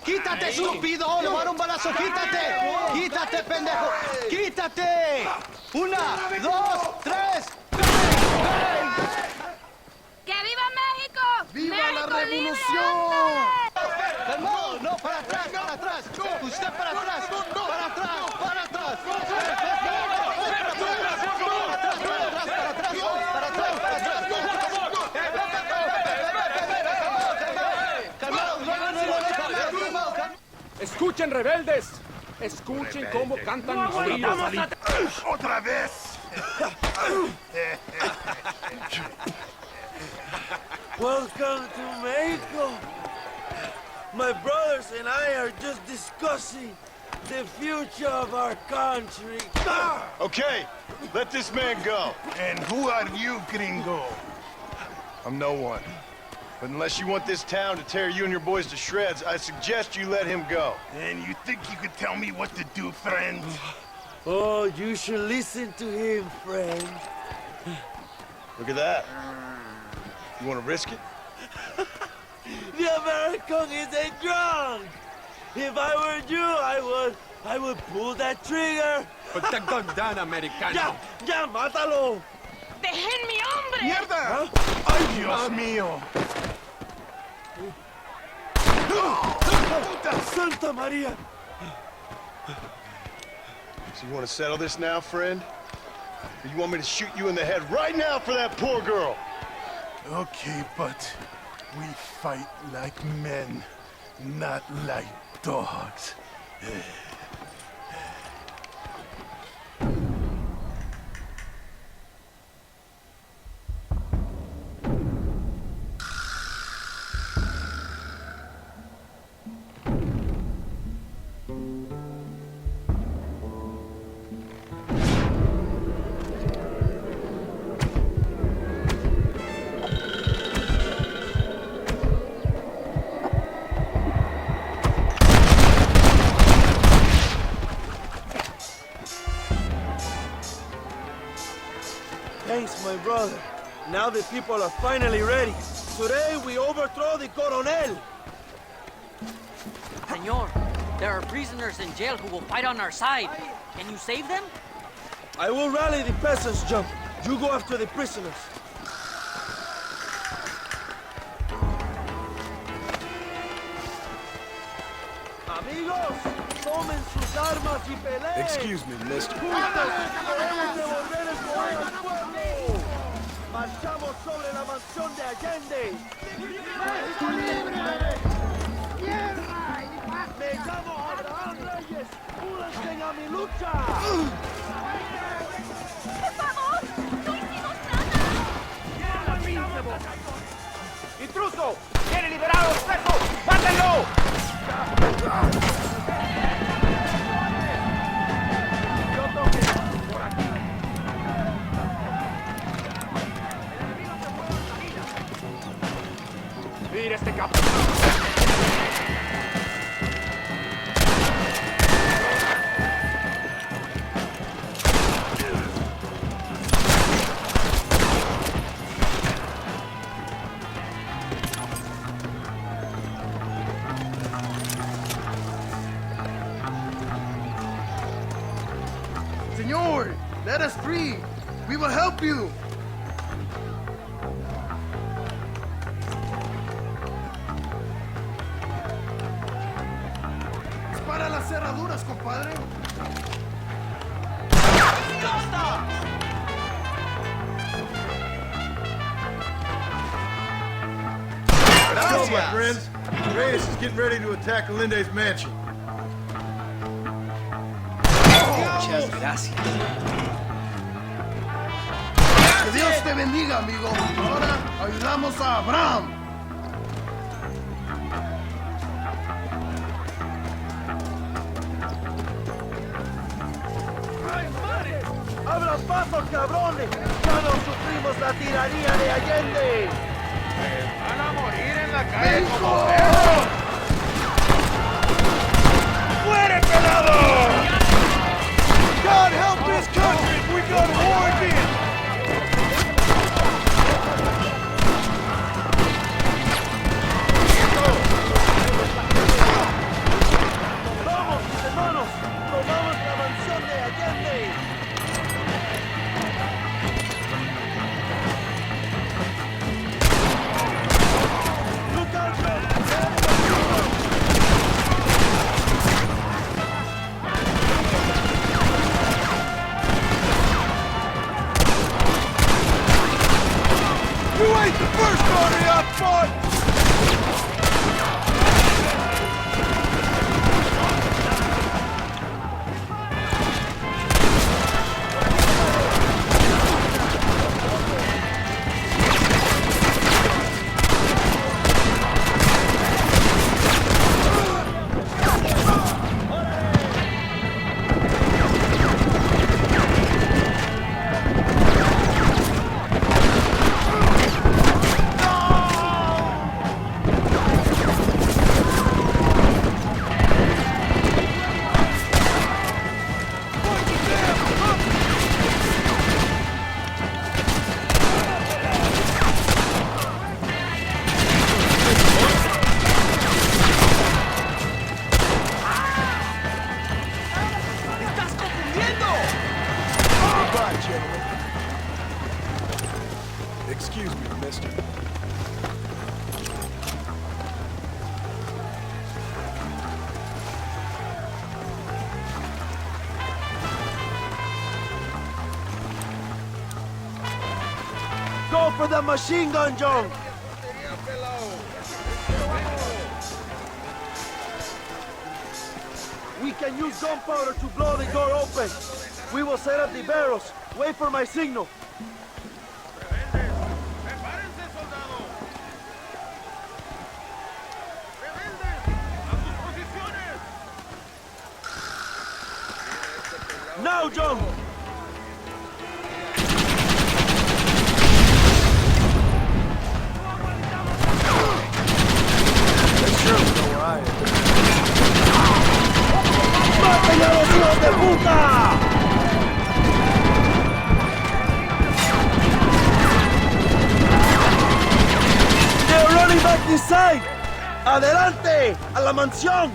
¡Quítate, estúpido! ¡Le voy a dar un balazo! ¡Quítate! ¡Quítate, pendejo! ¡Quítate! ¡Una, dos, tres! ¡Que viva México! ¡Viva ¡México la libre! revolución! ¡Calmado! ¡No, para atrás, para atrás! ¡Usted para atrás! ¡Para atrás, para atrás! Escuchen, rebeldes. Escuchen cómo cantan mis tríos. ¡Otra vez! Welcome to Mexico. My brothers and I are just discussing the future of our country. Okay, let this man go. And who are you, gringo? I'm no one. But unless you want this town to tear you and your boys to shreds, I suggest you let him go. And you think you could tell me what to do, friend? Oh, you should listen to him, friend. Look at that. You want to risk it? The American is a drunk. If I were you, I would pull that trigger. Pagtagdan, Americano. Ya, mátalo. ¡Dejen mi hombre! ¡Mierda! ¡Ay, Dios mío! Santa María. So you want to settle this now, friend? Or you want me to shoot you in the head right now for that poor girl? Okay, but we fight like men, not like dogs. Thanks, my brother. Now the people are finally ready. Today we overthrow the Coronel. Senor, there are prisoners in jail who will fight on our side. Can you save them? I will rally the peasants, Jump. You go after the prisoners. Amigos, tomen sus armas y peleen. Excuse me, mister. ¡Debemos devolver el poder al pueblo! ¡Marchamos sobre la mansión de Allende! ¡México libre! ¡Tierra y paz! ¡Me llamo Abraham Reyes! ¡Únanse a mi lucha! ¡Por favor! ¡No hicimos nada! ¡Intruso! ¡Quiere liberar a los presos! ¡Mátenlo! ¡Mira este capo! Senor, let us free. We will help you. Dispara las cerraduras, compadre. Gracias. My friends. Reyes is getting ready to attack Alinde's mansion. Muchas gracias. Que Dios te bendiga, amigo. Ahora ayudamos a Abraham. ¡Abran paso, cabrones! ¡Ya no sufrimos la tiranía de Allende! ¡Van a morir en la calle ¡México! como perros! ¡Muere, pelado! God help this country if we go to war again! Excuse me, mister. Go for the machine gun, John! We can use gunpowder to blow the door open. We will set up the barrels. Wait for my signal. Now, John! ¡Maten a los hijos de puta! They're running back inside! ¡Adelante! ¡A la mansión!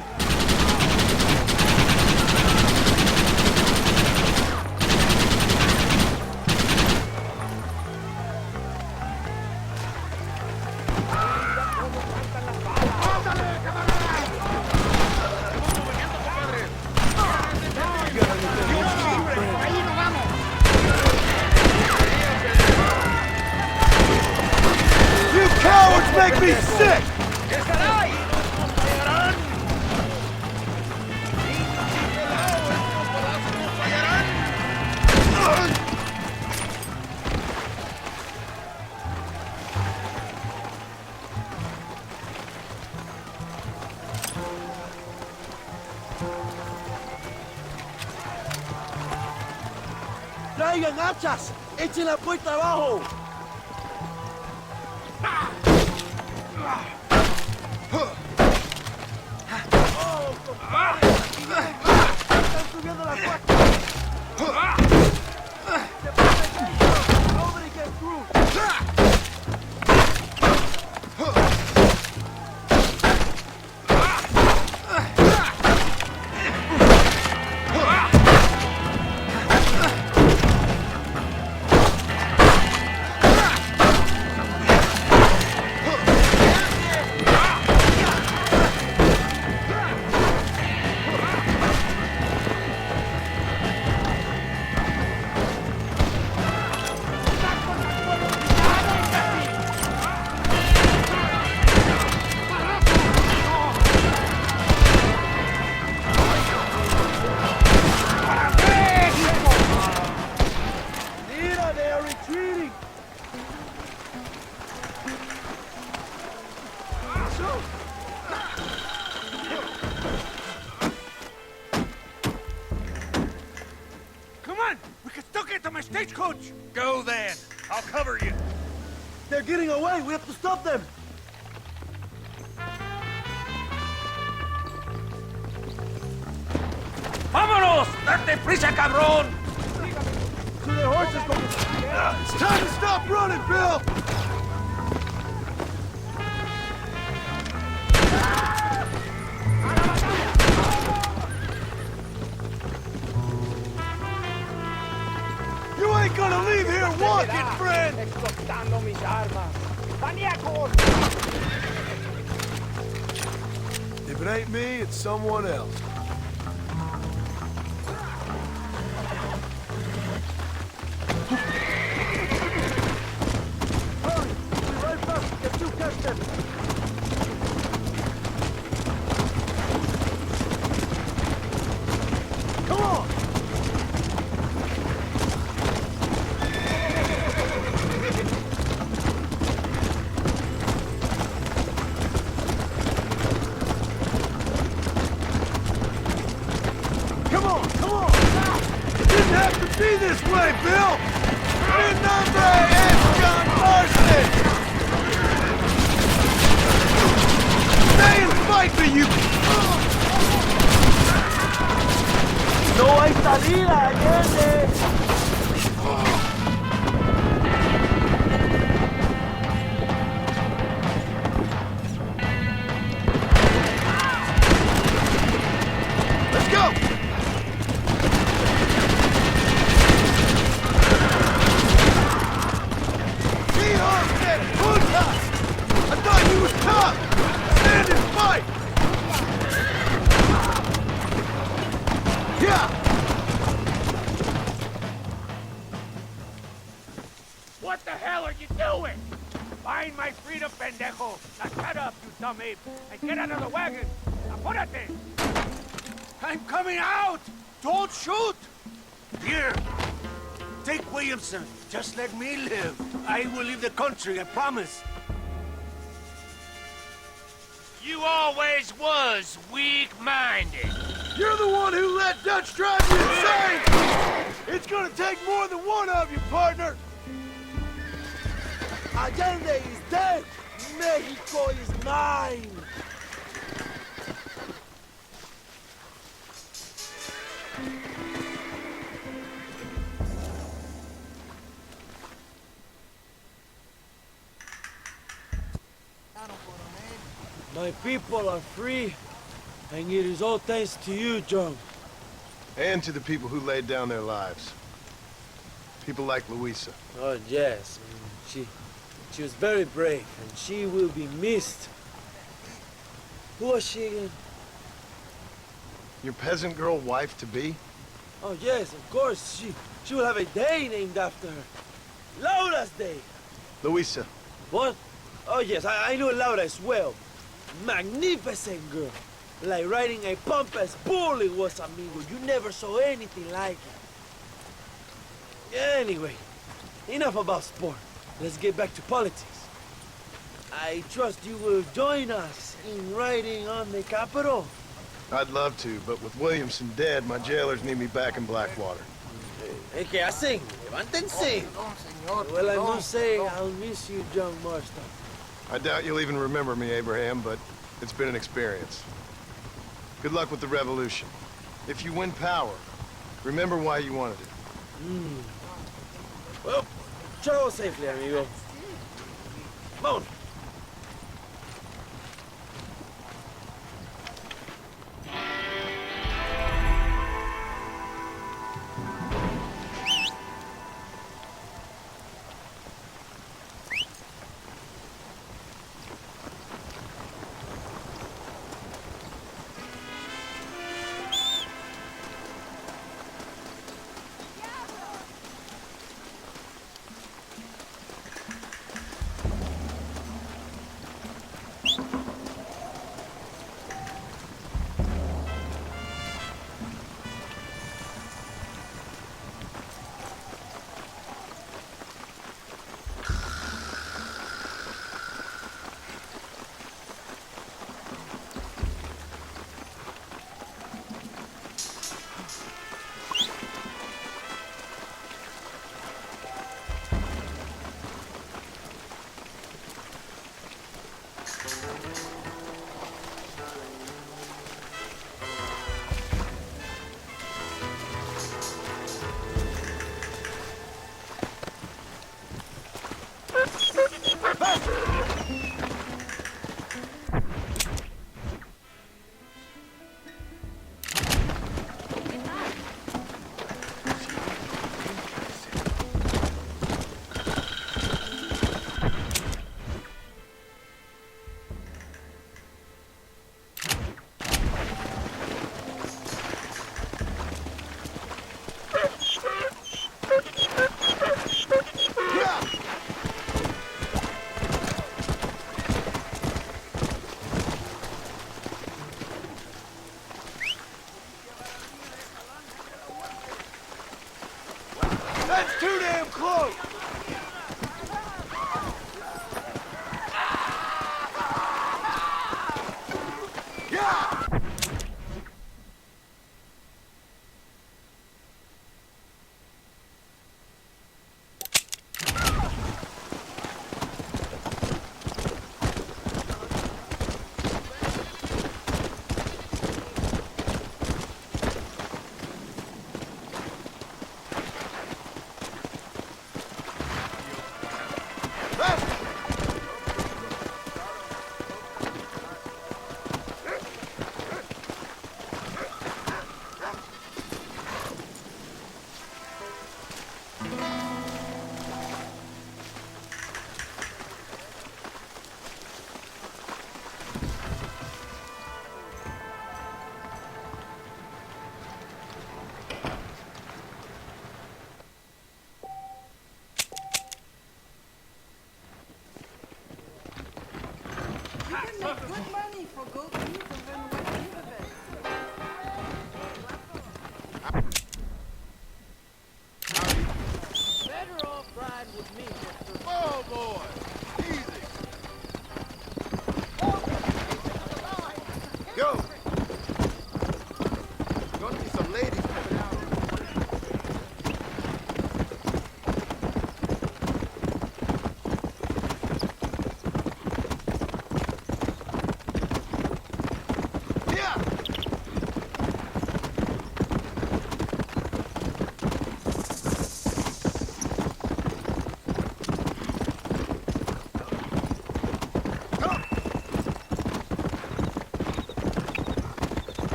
Make me sick! ¡Traigan hachas! ¡Echen la puerta abajo! ¡Están subiendo la cuesta! ¡Nobody get through! Stagecoach! Go then. I'll cover you. They're getting away. We have to stop them. ¡Vámonos! ¡Date prisa, cabrón! To their horses, go. It's time to stop running, Bill! walking, friend! Explotando mis armas. ¡Maníacos! If it ain't me, it's someone else. Hurry! Be right back! Get you catch them! Come on! Come on, come on! It didn't have to be this way, Bill! Mi nombre es John Marston! Stay and fight for you! No hay salida, Allende. Let's go! I thought you was tough! Stand and fight! Yeah! What the hell are you doing? Find my freedom, pendejo! Now shut up, you dumb ape, and get out of the wagon! Apúrate! I'm coming out! Don't shoot! Here! Take Williamson. Just let me live. I will leave the country, I promise. You always was weak-minded. You're the one who let Dutch drive you insane! It's gonna take more than one of you, partner! Allende is dead. Mexico is mine. My people are free, and it is all thanks to you, John. And to the people who laid down their lives. People like Luisa. Oh, yes. She was very brave, and she will be missed. Who was she again? Your peasant girl wife-to-be? Oh, yes, of course. She will have a day named after her. Laura's Day. Luisa. What? Oh, yes, I know Laura as well. Magnificent girl. Like riding a pompous bull it was, amigo. You never saw anything like it. Anyway, enough about sport. Let's get back to politics. I trust you will join us in riding on the Capitol. I'd love to, but with Williamson dead, my jailers need me back in Blackwater. ¿Qué hacen? Levántense. Well, I must say, I'll miss you, John Marston. I doubt you'll even remember me, Abraham, but it's been an experience. Good luck with the revolution. If you win power, remember why you wanted it. Well, travel safely, amigo. Vámonos. That's too damn close! Yeah!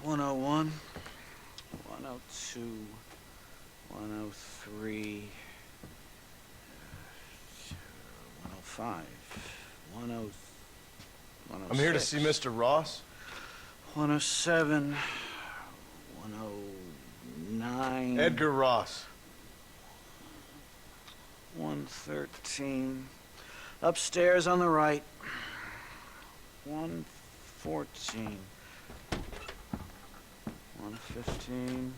101, 102, 103, 105, 106. I'm here to see Mr. Ross. 107, 109. Edgar Ross. 113. Upstairs on the right. 114. 115.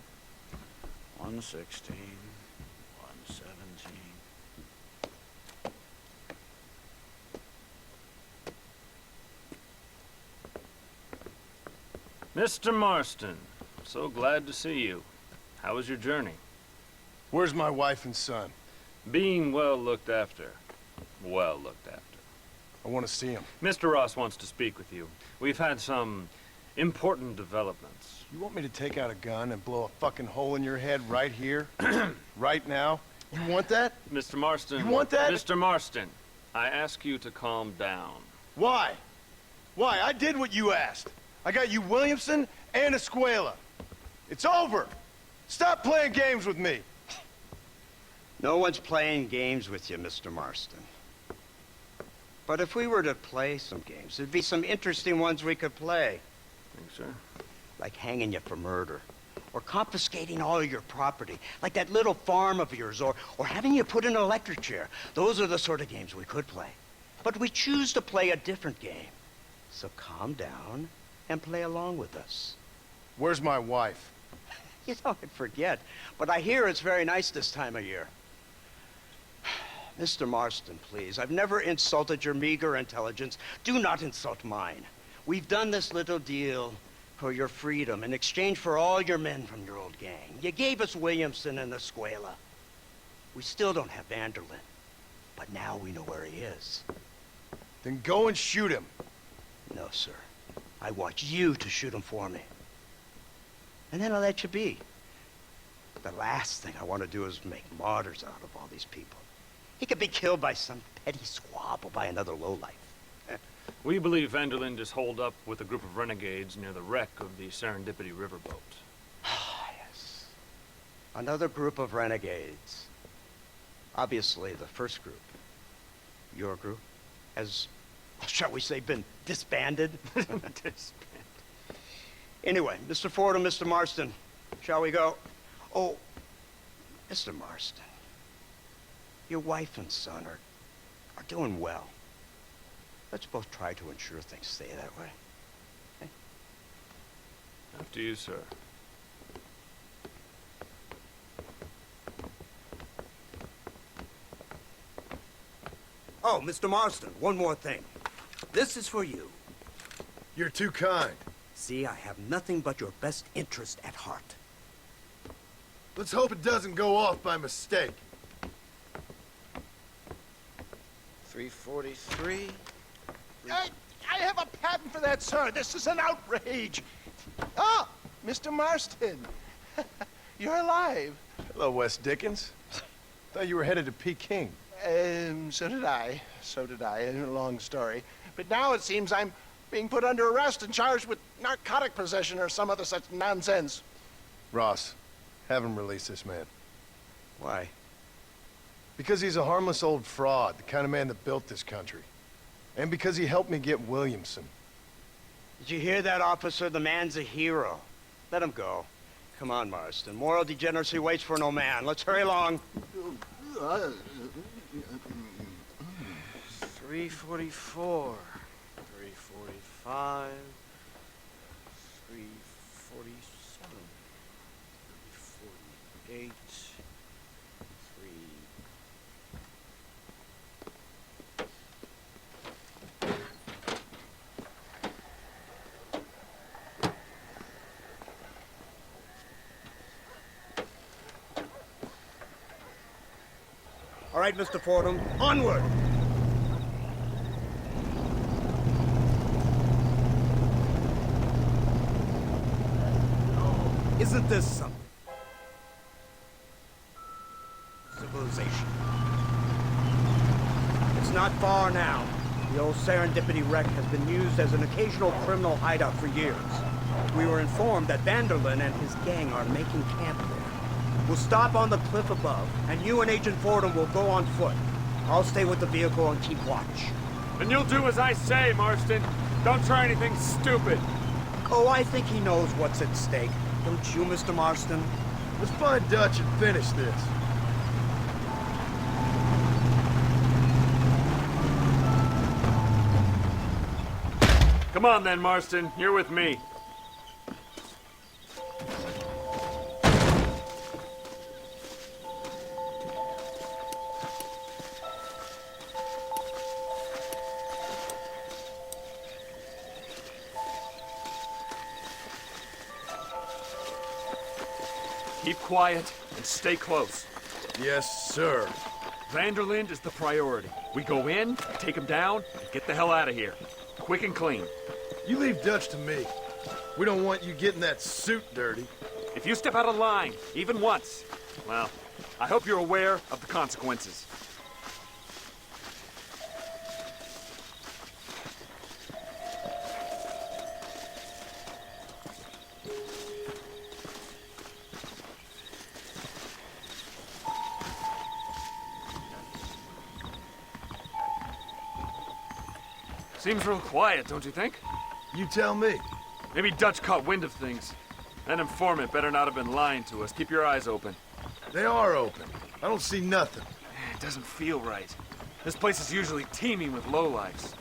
116. 117. Mr. Marston, so glad to see you. How was your journey? Where's my wife and son? Being well looked after. Well looked after. I want to see him. Mr. Ross wants to speak with you. We've had some important developments. You want me to take out a gun and blow a fucking hole in your head right here? Right now? You want that? Mr. Marston. You want that? Mr. Marston, I ask you to calm down. Why? Why? I did what you asked. I got you Williamson and Escuela. It's over. Stop playing games with me. No one's playing games with you, Mr. Marston. But if we were to play some games, there'd be some interesting ones we could play. Think so? Like hanging you for murder. Or confiscating all of your property. Like that little farm of yours. Or having you put in an electric chair. Those are the sort of games we could play. But we choose to play a different game. So calm down and play along with us. Where's my wife? You know, I'd forget. But I hear it's very nice this time of year. Mr. Marston, please. I've never insulted your meager intelligence. Do not insult mine. We've done this little deal for your freedom in exchange for all your men from your old gang. You gave us Williamson and Escuela. We still don't have Vanderlyn. But now we know where he is. Then go and shoot him. No, sir. I want you to shoot him for me. And then I'll let you be. The last thing I want to do is make martyrs out of all these people. He could be killed by some petty squabble by another lowlife. We believe Vanderlyn is holed up with a group of renegades near the wreck of the Serendipity riverboat. Ah, yes. Another group of renegades. Obviously, the first group, your group, has, shall we say, been disbanded? Disbanded. Anyway, Mr. Ford and Mr. Marston, shall we go? Oh, Mr. Marston, your wife and son are doing well. Let's both try to ensure things stay that way. Okay? After you, sir. Oh, Mr. Marston, one more thing. This is for you. You're too kind. See, I have nothing but your best interest at heart. Let's hope it doesn't go off by mistake. 343. I have a patent for that, sir. This is an outrage. Ah, Mr. Marston. You're alive. Hello, Wes Dickens. Thought you were headed to Peking. So did I. So did I. A long story. But now it seems I'm being put under arrest and charged with narcotic possession or some other such nonsense. Ross, have him release this man. Why? Because he's a harmless old fraud, the kind of man that built this country. And because he helped me get Williamson. Did you hear that, officer? The man's a hero. Let him go. Come on, Marston. Moral degeneracy waits for no man. Let's hurry along. 344. 345. 347. 348. All right, Mr. Fordham, onward! Isn't this something? Civilization. It's not far now. The old Serendipity wreck has been used as an occasional criminal hideout for years. We were informed that Vanderlyn and his gang are making camp there. We'll stop on the cliff above, and you and Agent Fordham will go on foot. I'll stay with the vehicle and keep watch. And you'll do as I say, Marston. Don't try anything stupid. Oh, I think he knows what's at stake. Don't you, Mr. Marston? Let's find Dutch and finish this. Come on then, Marston. You're with me. Keep quiet and stay close. Yes, sir. Vanderlyn is the priority. We go in, take him down, and get the hell out of here. Quick and clean. You leave Dutch to me. We don't want you getting that suit dirty. If you step out of line, even once, well, I hope you're aware of the consequences. Seems real quiet, don't you think? You tell me. Maybe Dutch caught wind of things. That informant better not have been lying to us. Keep your eyes open. They are open. I don't see nothing. It doesn't feel right. This place is usually teeming with lowlifes.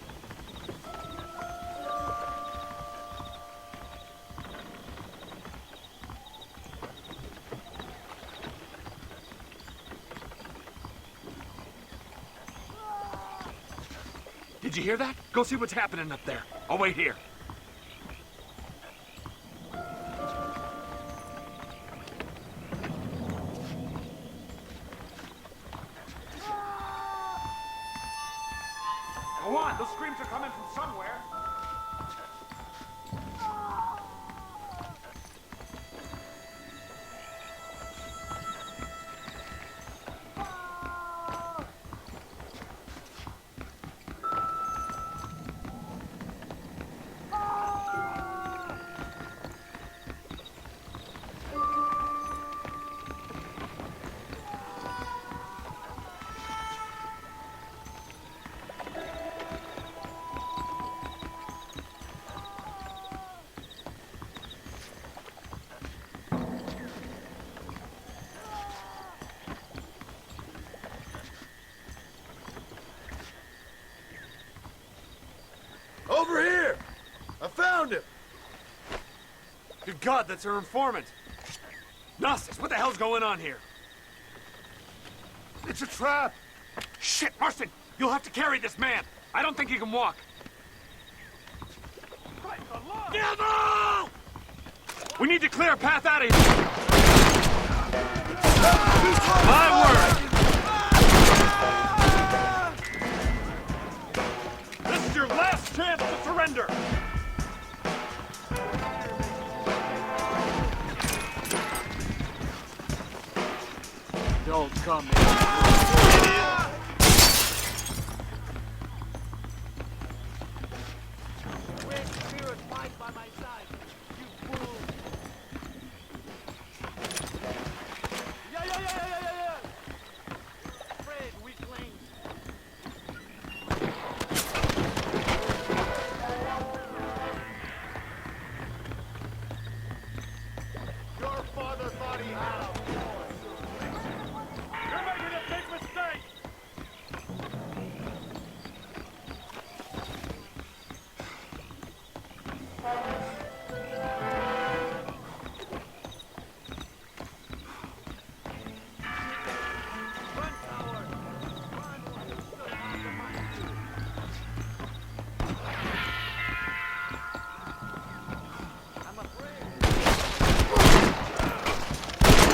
Did you hear that? Go see what's happening up there. I'll wait here. Go on, those screams are coming from somewhere. Over here! I found him! Good God, that's our informant. Gnostics, what the hell's going on here? It's a trap! Shit, Marston! You'll have to carry this man! I don't think he can walk. Devil! We need to clear a path out of here! My word! This is your last chance to surrender! Don't come in, idiot! Great spirit fight by my side, you fool! Yeah! Afraid, weakling! Your father thought he had a You're making a big mistake!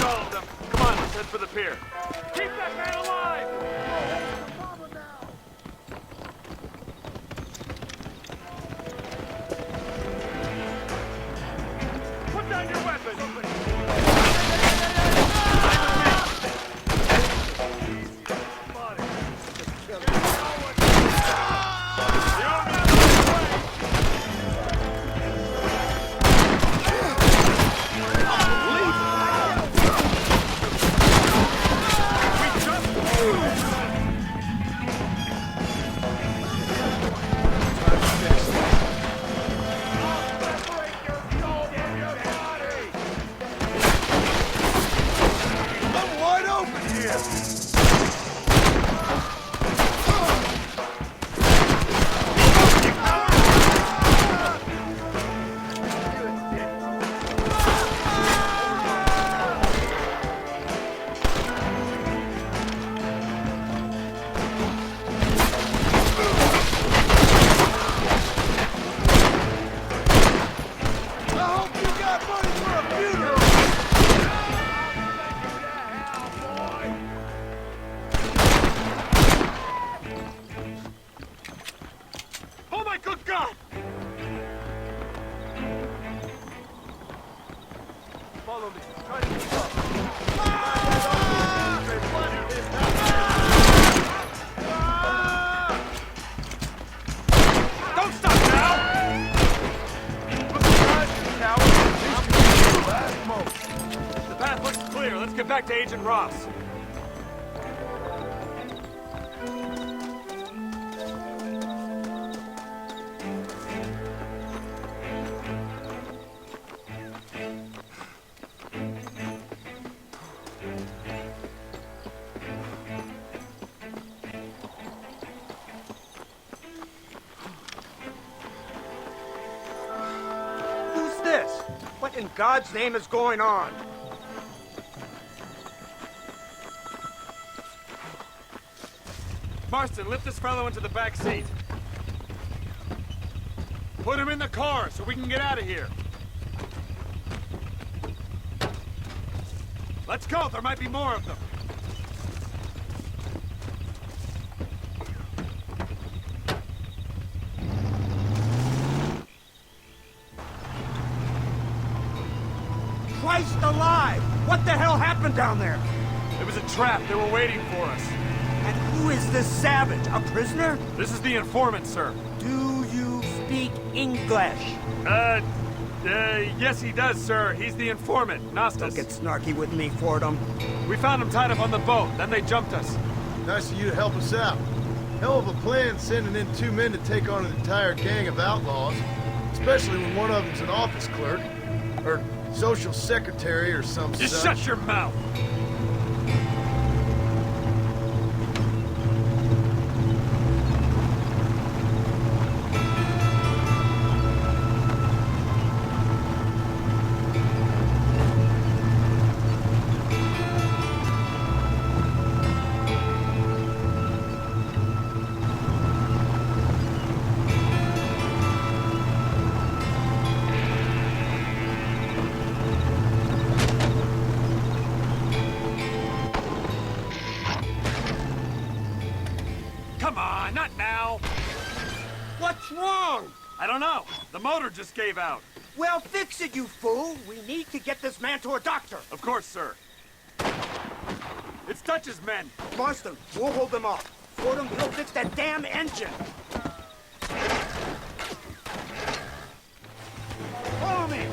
All of them. Come on, let's head for the pier. Keep that man alive! Put down your weapon! Follow me. Try to keep up. Don't stop now! The path looks clear. Let's get back to Agent Ross. What in God's name is going on? Marston, lift this fellow into the back seat. Put him in the car so we can get out of here. Let's go, there might be more of them. Christ alive! What the hell happened down there? It was a trap. They were waiting for us. And who is this savage? A prisoner? This is the informant, sir. Do you speak English? Yes he does, sir. He's the informant, Nastas. Don't get snarky with me, Fordham. We found him tied up on the boat, then they jumped us. Nice of you to help us out. Hell of a plan sending in 2 men to take on an entire gang of outlaws. Especially when one of them's an office clerk. Or social secretary or some Just such. shut your mouth! Come on, not now! What's wrong? I don't know. The motor just gave out. Well, fix it, you fool! We need to get this man to a doctor! Of course, sir. It's Dutch's men. Marston, we'll hold them off. Fordham, he'll fix that damn engine! Follow me!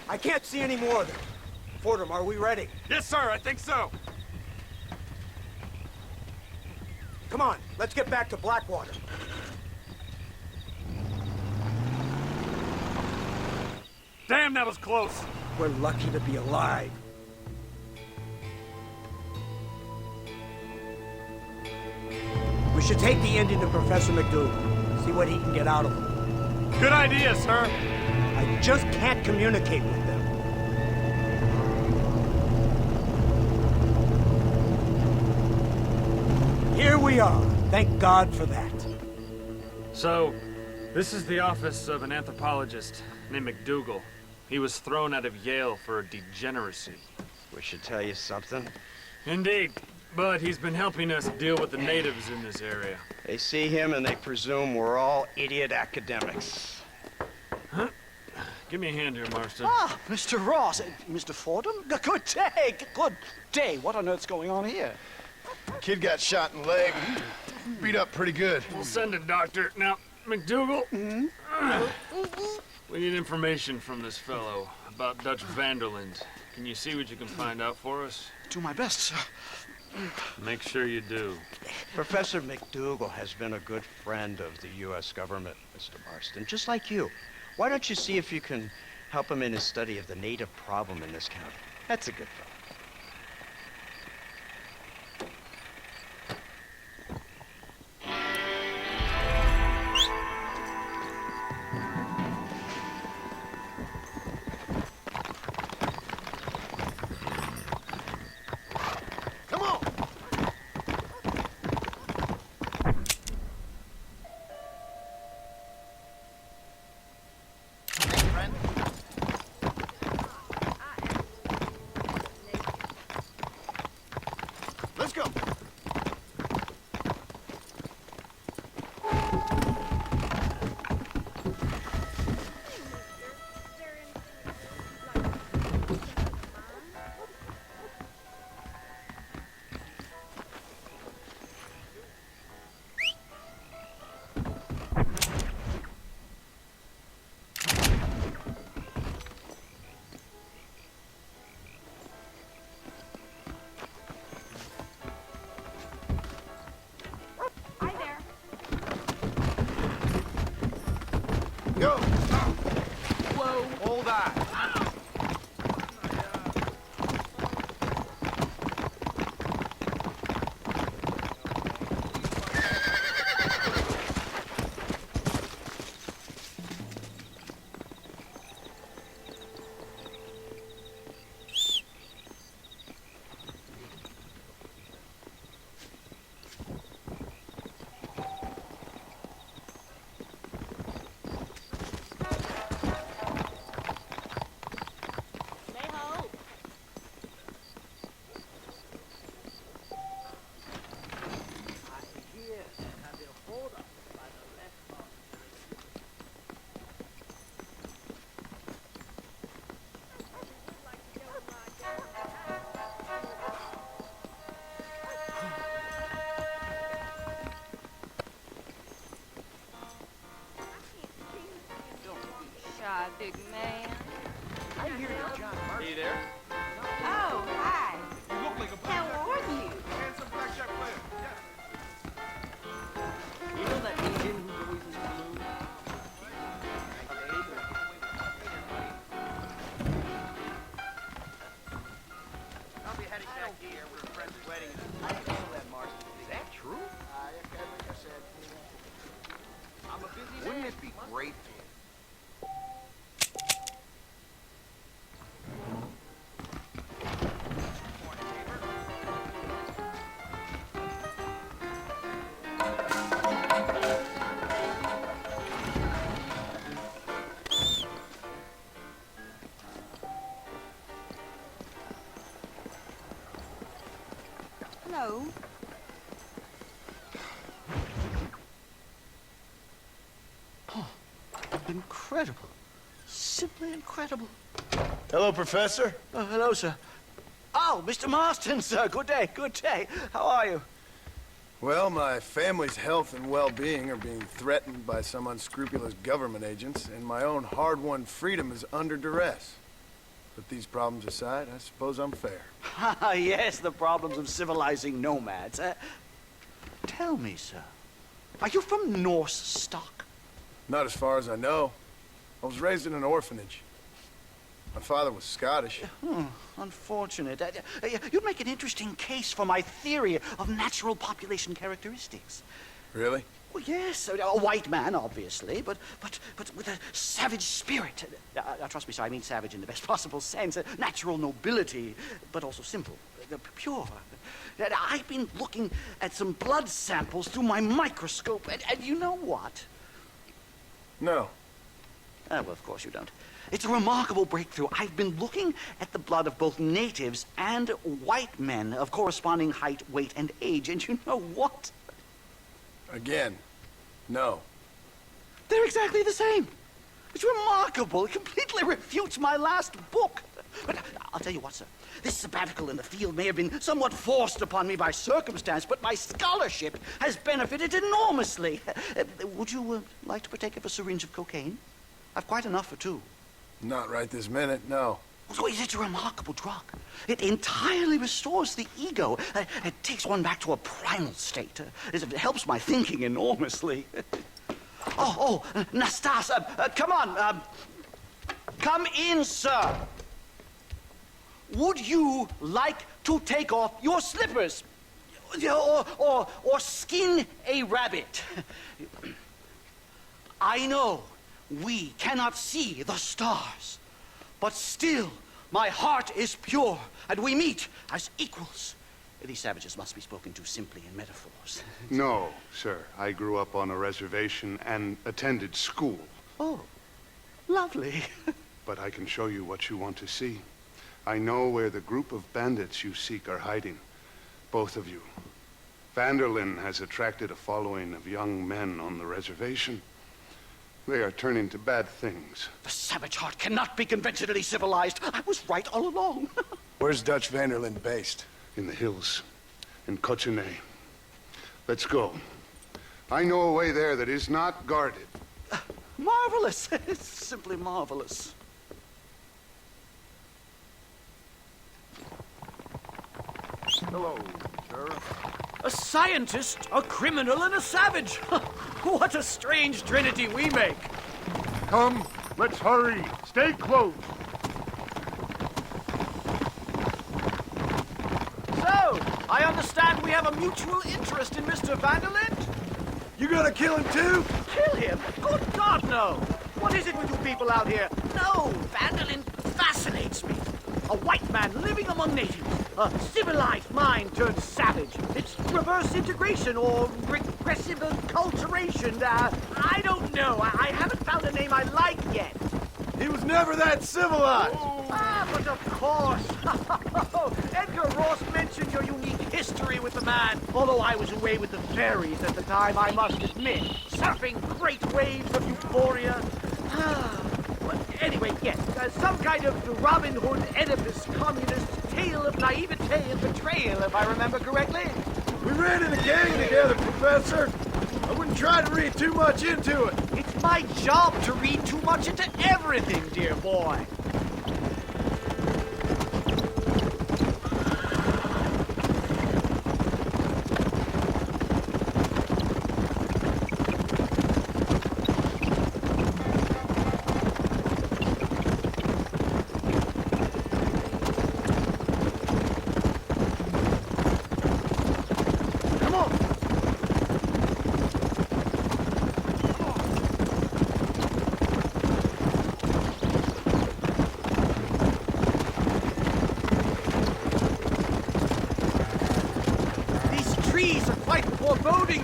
I can't see any more of them. Fordham, are we ready? Yes, sir, I think so. Come on, let's get back to Blackwater. Damn, that was close. We're lucky to be alive. We should take the Indian to Professor McDougal. See what he can get out of him. Good idea, sir. I just can't communicate with them. Here we are. Thank God for that. So, this is the office of an anthropologist named McDougal. He was thrown out of Yale for a degeneracy. We should tell you something. Indeed, but he's been helping us deal with the natives in this area. They see him and they presume we're all idiot academics. Huh? Give me a hand here, Marston. Ah, Mr. Ross, Mr. Fordham. Good day, good day. What on earth's going on here? Kid got shot in the leg. Beat up pretty good. We'll send a doctor. Now, McDougal, we need information from this fellow about Dutch Vanderland. Can you see what you can find out for us? Do my best, sir. Make sure you do. Professor McDougal has been a good friend of the U.S. government, Mr. Marston, just like you. Why don't you see if you can help him in his study of the native problem in this county? That's a good fellow. Let's go. Go! Whoa! Hold on! Big man. I hear you're John Marston. Hey there. Oh, hi. You look like a How are you? handsome blackjack player. You know that Indian who's always in the blue? I'll be heading back here for a friend's wedding. I didn't know that, Marston. Is that true? Like I said, I'm a busy man. Wouldn't it be great for you? Hello. Oh, incredible. Simply incredible. Hello, Professor. Hello, sir. Oh, Mr. Marston, sir. Good day, good day. How are you? Well, my family's health and well-being are being threatened by some unscrupulous government agents, and my own hard-won freedom is under duress. But these problems aside, I suppose I'm fair. Yes, the problems of civilizing nomads. Tell me, sir, are you from Norse stock? Not as far as I know. I was raised in an orphanage. My father was Scottish. Unfortunate. You'd make an interesting case for my theory of natural population characteristics. Really? Well, yes, a white man, obviously, but with a savage spirit. Trust me, sir, I mean savage in the best possible sense. Natural nobility, but also simple, pure. I've been looking at some blood samples through my microscope, and you know what? No. Well, of course you don't. It's a remarkable breakthrough. I've been looking at the blood of both natives and white men of corresponding height, weight, and age, and you know what? Again, no. They're exactly the same. It's remarkable. It completely refutes my last book. But I'll tell you what, sir. This sabbatical in the field may have been somewhat forced upon me by circumstance, but my scholarship has benefited enormously. Would you like to partake of a syringe of cocaine? I've quite enough for two. Not right this minute, no. So it's a remarkable drug. It entirely restores the ego. It takes one back to a primal state. It helps my thinking enormously. Nastas, come on. Come in, sir. Would you like to take off your slippers? Or skin a rabbit? I know we cannot see the stars, but still my heart is pure, and we meet as equals. These savages must be spoken to simply in metaphors. No, sir. I grew up on a reservation and attended school. Oh, lovely. But I can show you what you want to see. I know where the group of bandits you seek are hiding. Both of you. Vanderlyn has attracted a following of young men on the reservation. They are turning to bad things. The savage heart cannot be conventionally civilized. I was right all along. Where's Dutch Vanderlyn based? In the hills, in Cochene. Let's go. I know a way there that is not guarded. Marvelous. It's simply marvelous. Hello, sir. A scientist, a criminal, and a savage. What a strange trinity we make. Come, let's hurry. Stay close. So, I understand we have a mutual interest in Mr. Vanderlyn? You gonna kill him too? Kill him? Good God, no! What is it with you people out here? No, Vanderlyn fascinates me. A white man living among natives. A civilized mind turned savage. It's reverse integration or regressive acculturation. I don't know. I haven't found a name I like yet. He was never that civilized. But of course. Edgar Ross mentioned your unique history with the man. Although I was away with the fairies at the time, I must admit. Surfing great waves of euphoria. But anyway, yes. Some kind of Robin Hood, Oedipus, communist tale of naivete and betrayal, if I remember correctly. We ran in a gang together, Professor. I wouldn't try to read too much into it. It's my job to read too much into everything, dear boy.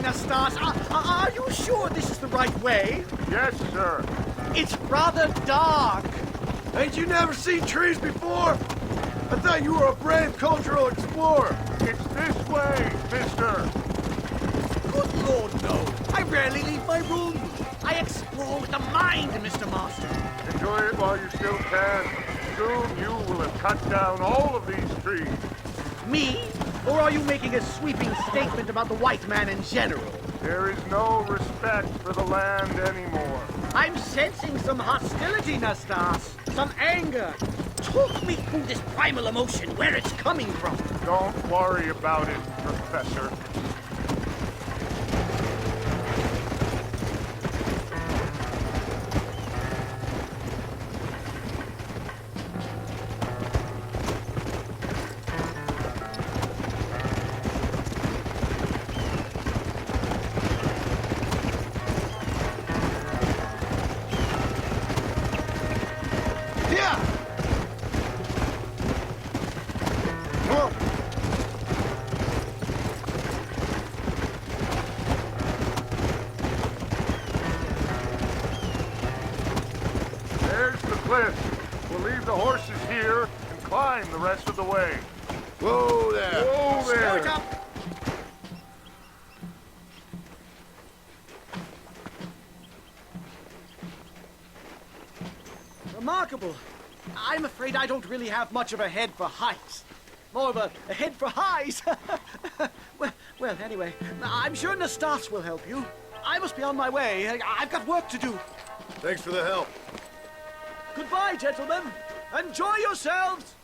Nastas, are you sure this is the right way? Yes, sir. It's rather dark. Ain't you never seen trees before? I thought you were a brave cultural explorer. It's this way, mister. Good Lord, no. I rarely leave my room. I explore with the mind, Mr. Marston. Enjoy it while you still can. Soon you will have cut down all of these trees. Me? Or are you making a sweeping statement about the white man in general? There is no respect for the land anymore. I'm sensing some hostility, Nastas. Some anger. Talk me through this primal emotion, where it's coming from. Don't worry about it, Professor. the horses here and climb the rest of the way. Whoa there! Whoa there! Start up! Remarkable. I'm afraid I don't really have much of a head for heights. More of a head for highs. well, anyway, I'm sure Nastas will help you. I must be on my way. I've got work to do. Thanks for the help. Goodbye, gentlemen. Enjoy yourselves.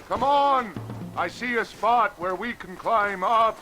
Come on! I see a spot where we can climb up.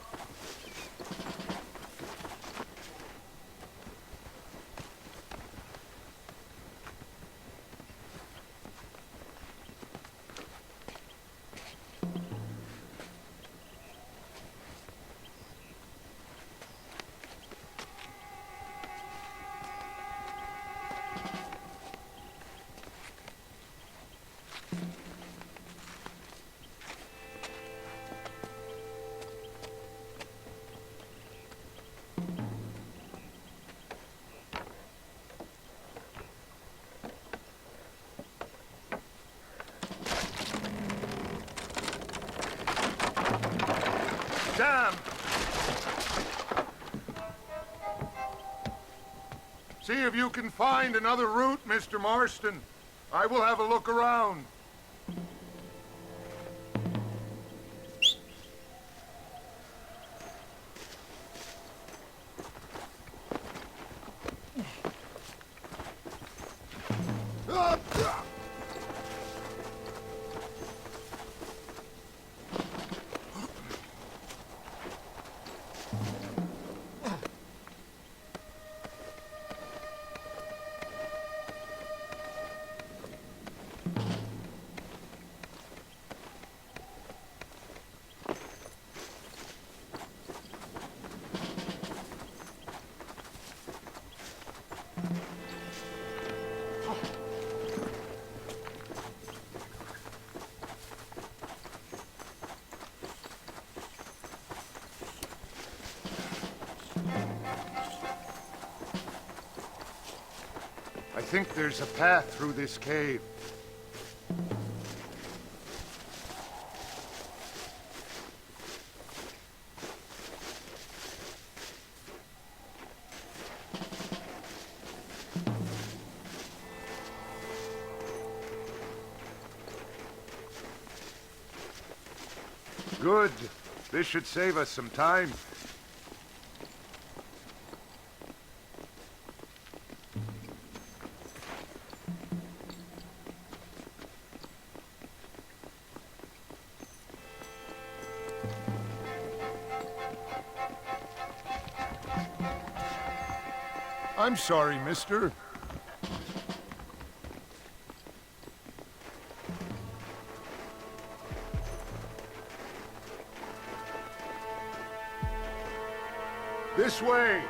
Damn! See if you can find another route, Mr. Marston. I will have a look around. I think there's a path through this cave. Good. This should save us some time. I'm sorry, mister. This way.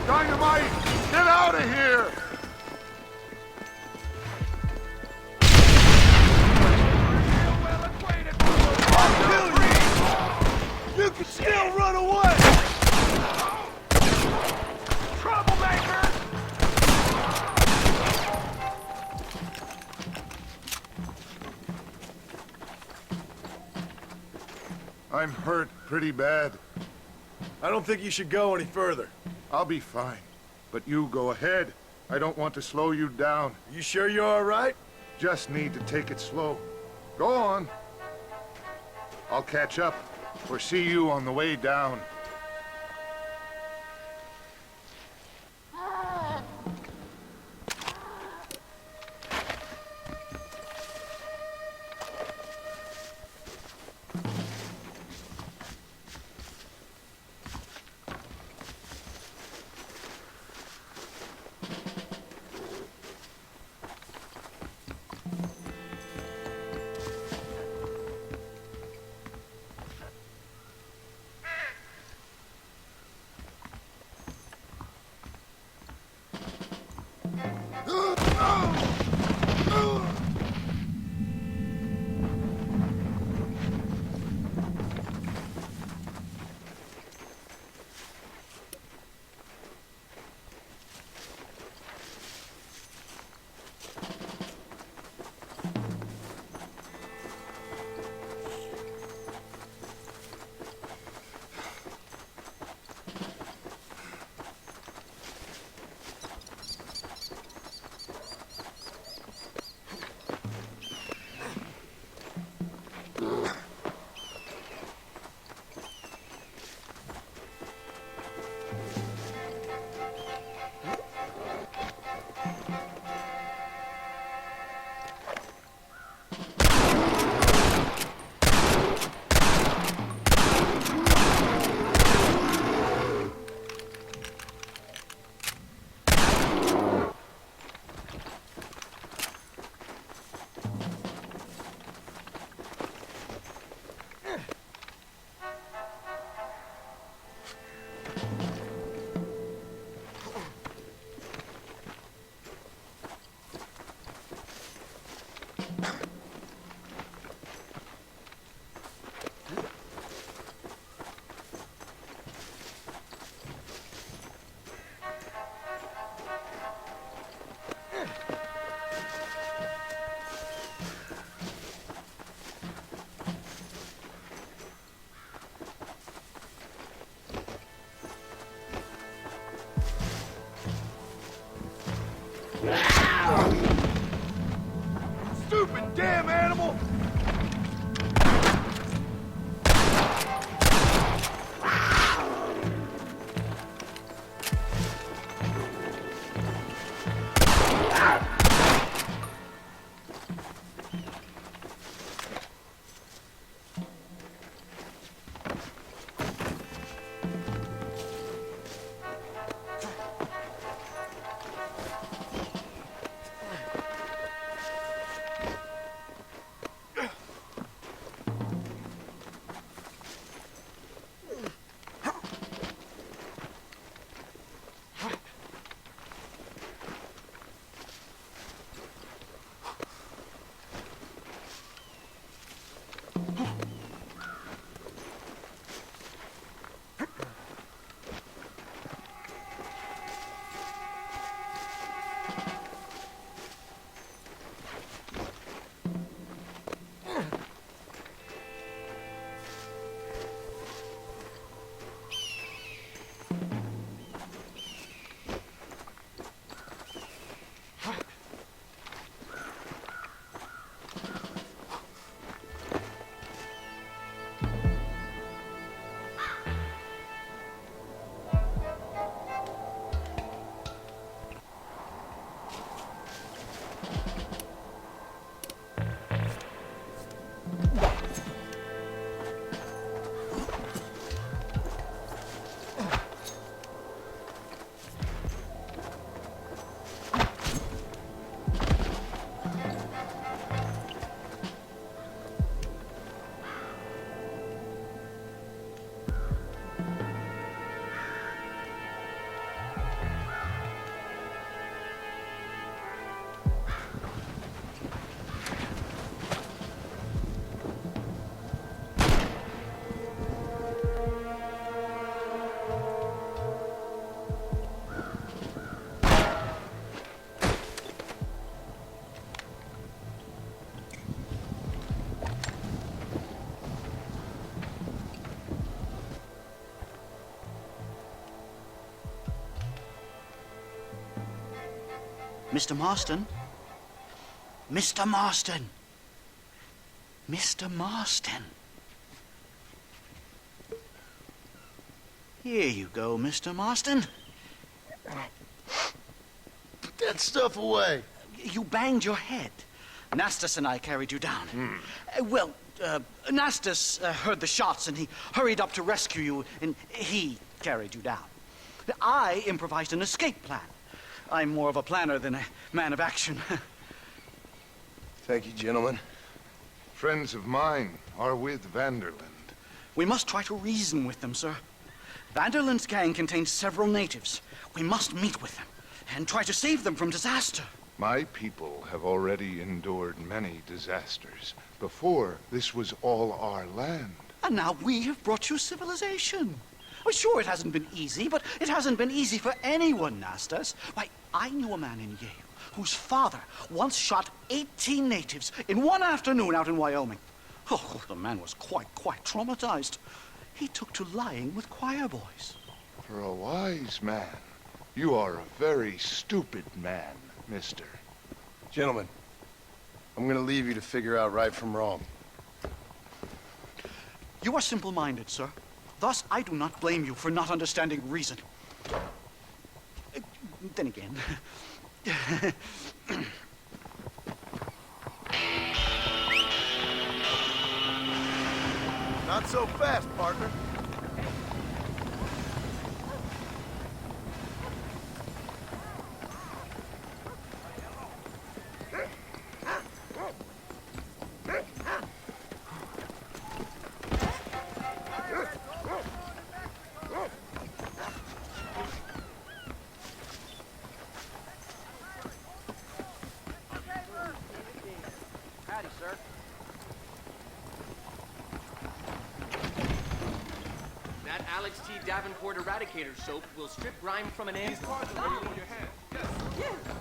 Dynamite! Get out of here! I'll kill you! You can still run away! Troublemaker! I'm hurt pretty bad. I don't think you should go any further. I'll be fine. But you go ahead. I don't want to slow you down. You sure you're all right? Just need to take it slow. Go on. I'll catch up or see you on the way down. Stupid damn animal! Mr. Marston? Mr. Marston! Mr. Marston! Here you go, Mr. Marston. Put that stuff away. You banged your head. Nastas and I carried you down. Nastas heard the shots and he hurried up to rescue you and he carried you down. I improvised an escape plan. I'm more of a planner than a man of action. Thank you, gentlemen. Friends of mine are with Vanderland. We must try to reason with them, sir. Vanderland's gang contains several natives. We must meet with them and try to save them from disaster. My people have already endured many disasters. Before, this was all our land. And now we have brought you civilization. Well, sure, it hasn't been easy, but it hasn't been easy for anyone, Nastas. Why, I knew a man in Yale whose father once shot 18 natives in one afternoon out in Wyoming. Oh, the man was quite traumatized. He took to lying with choir boys. For a wise man, you are a very stupid man, mister. Gentlemen, I'm gonna leave you to figure out right from wrong. You are simple-minded, sir. Thus, I do not blame you for not understanding reason. Then again... Not so fast, partner. Alex T. Davenport Eradicator soap will strip grime from an ant. These cards are ready in your hand. Yes.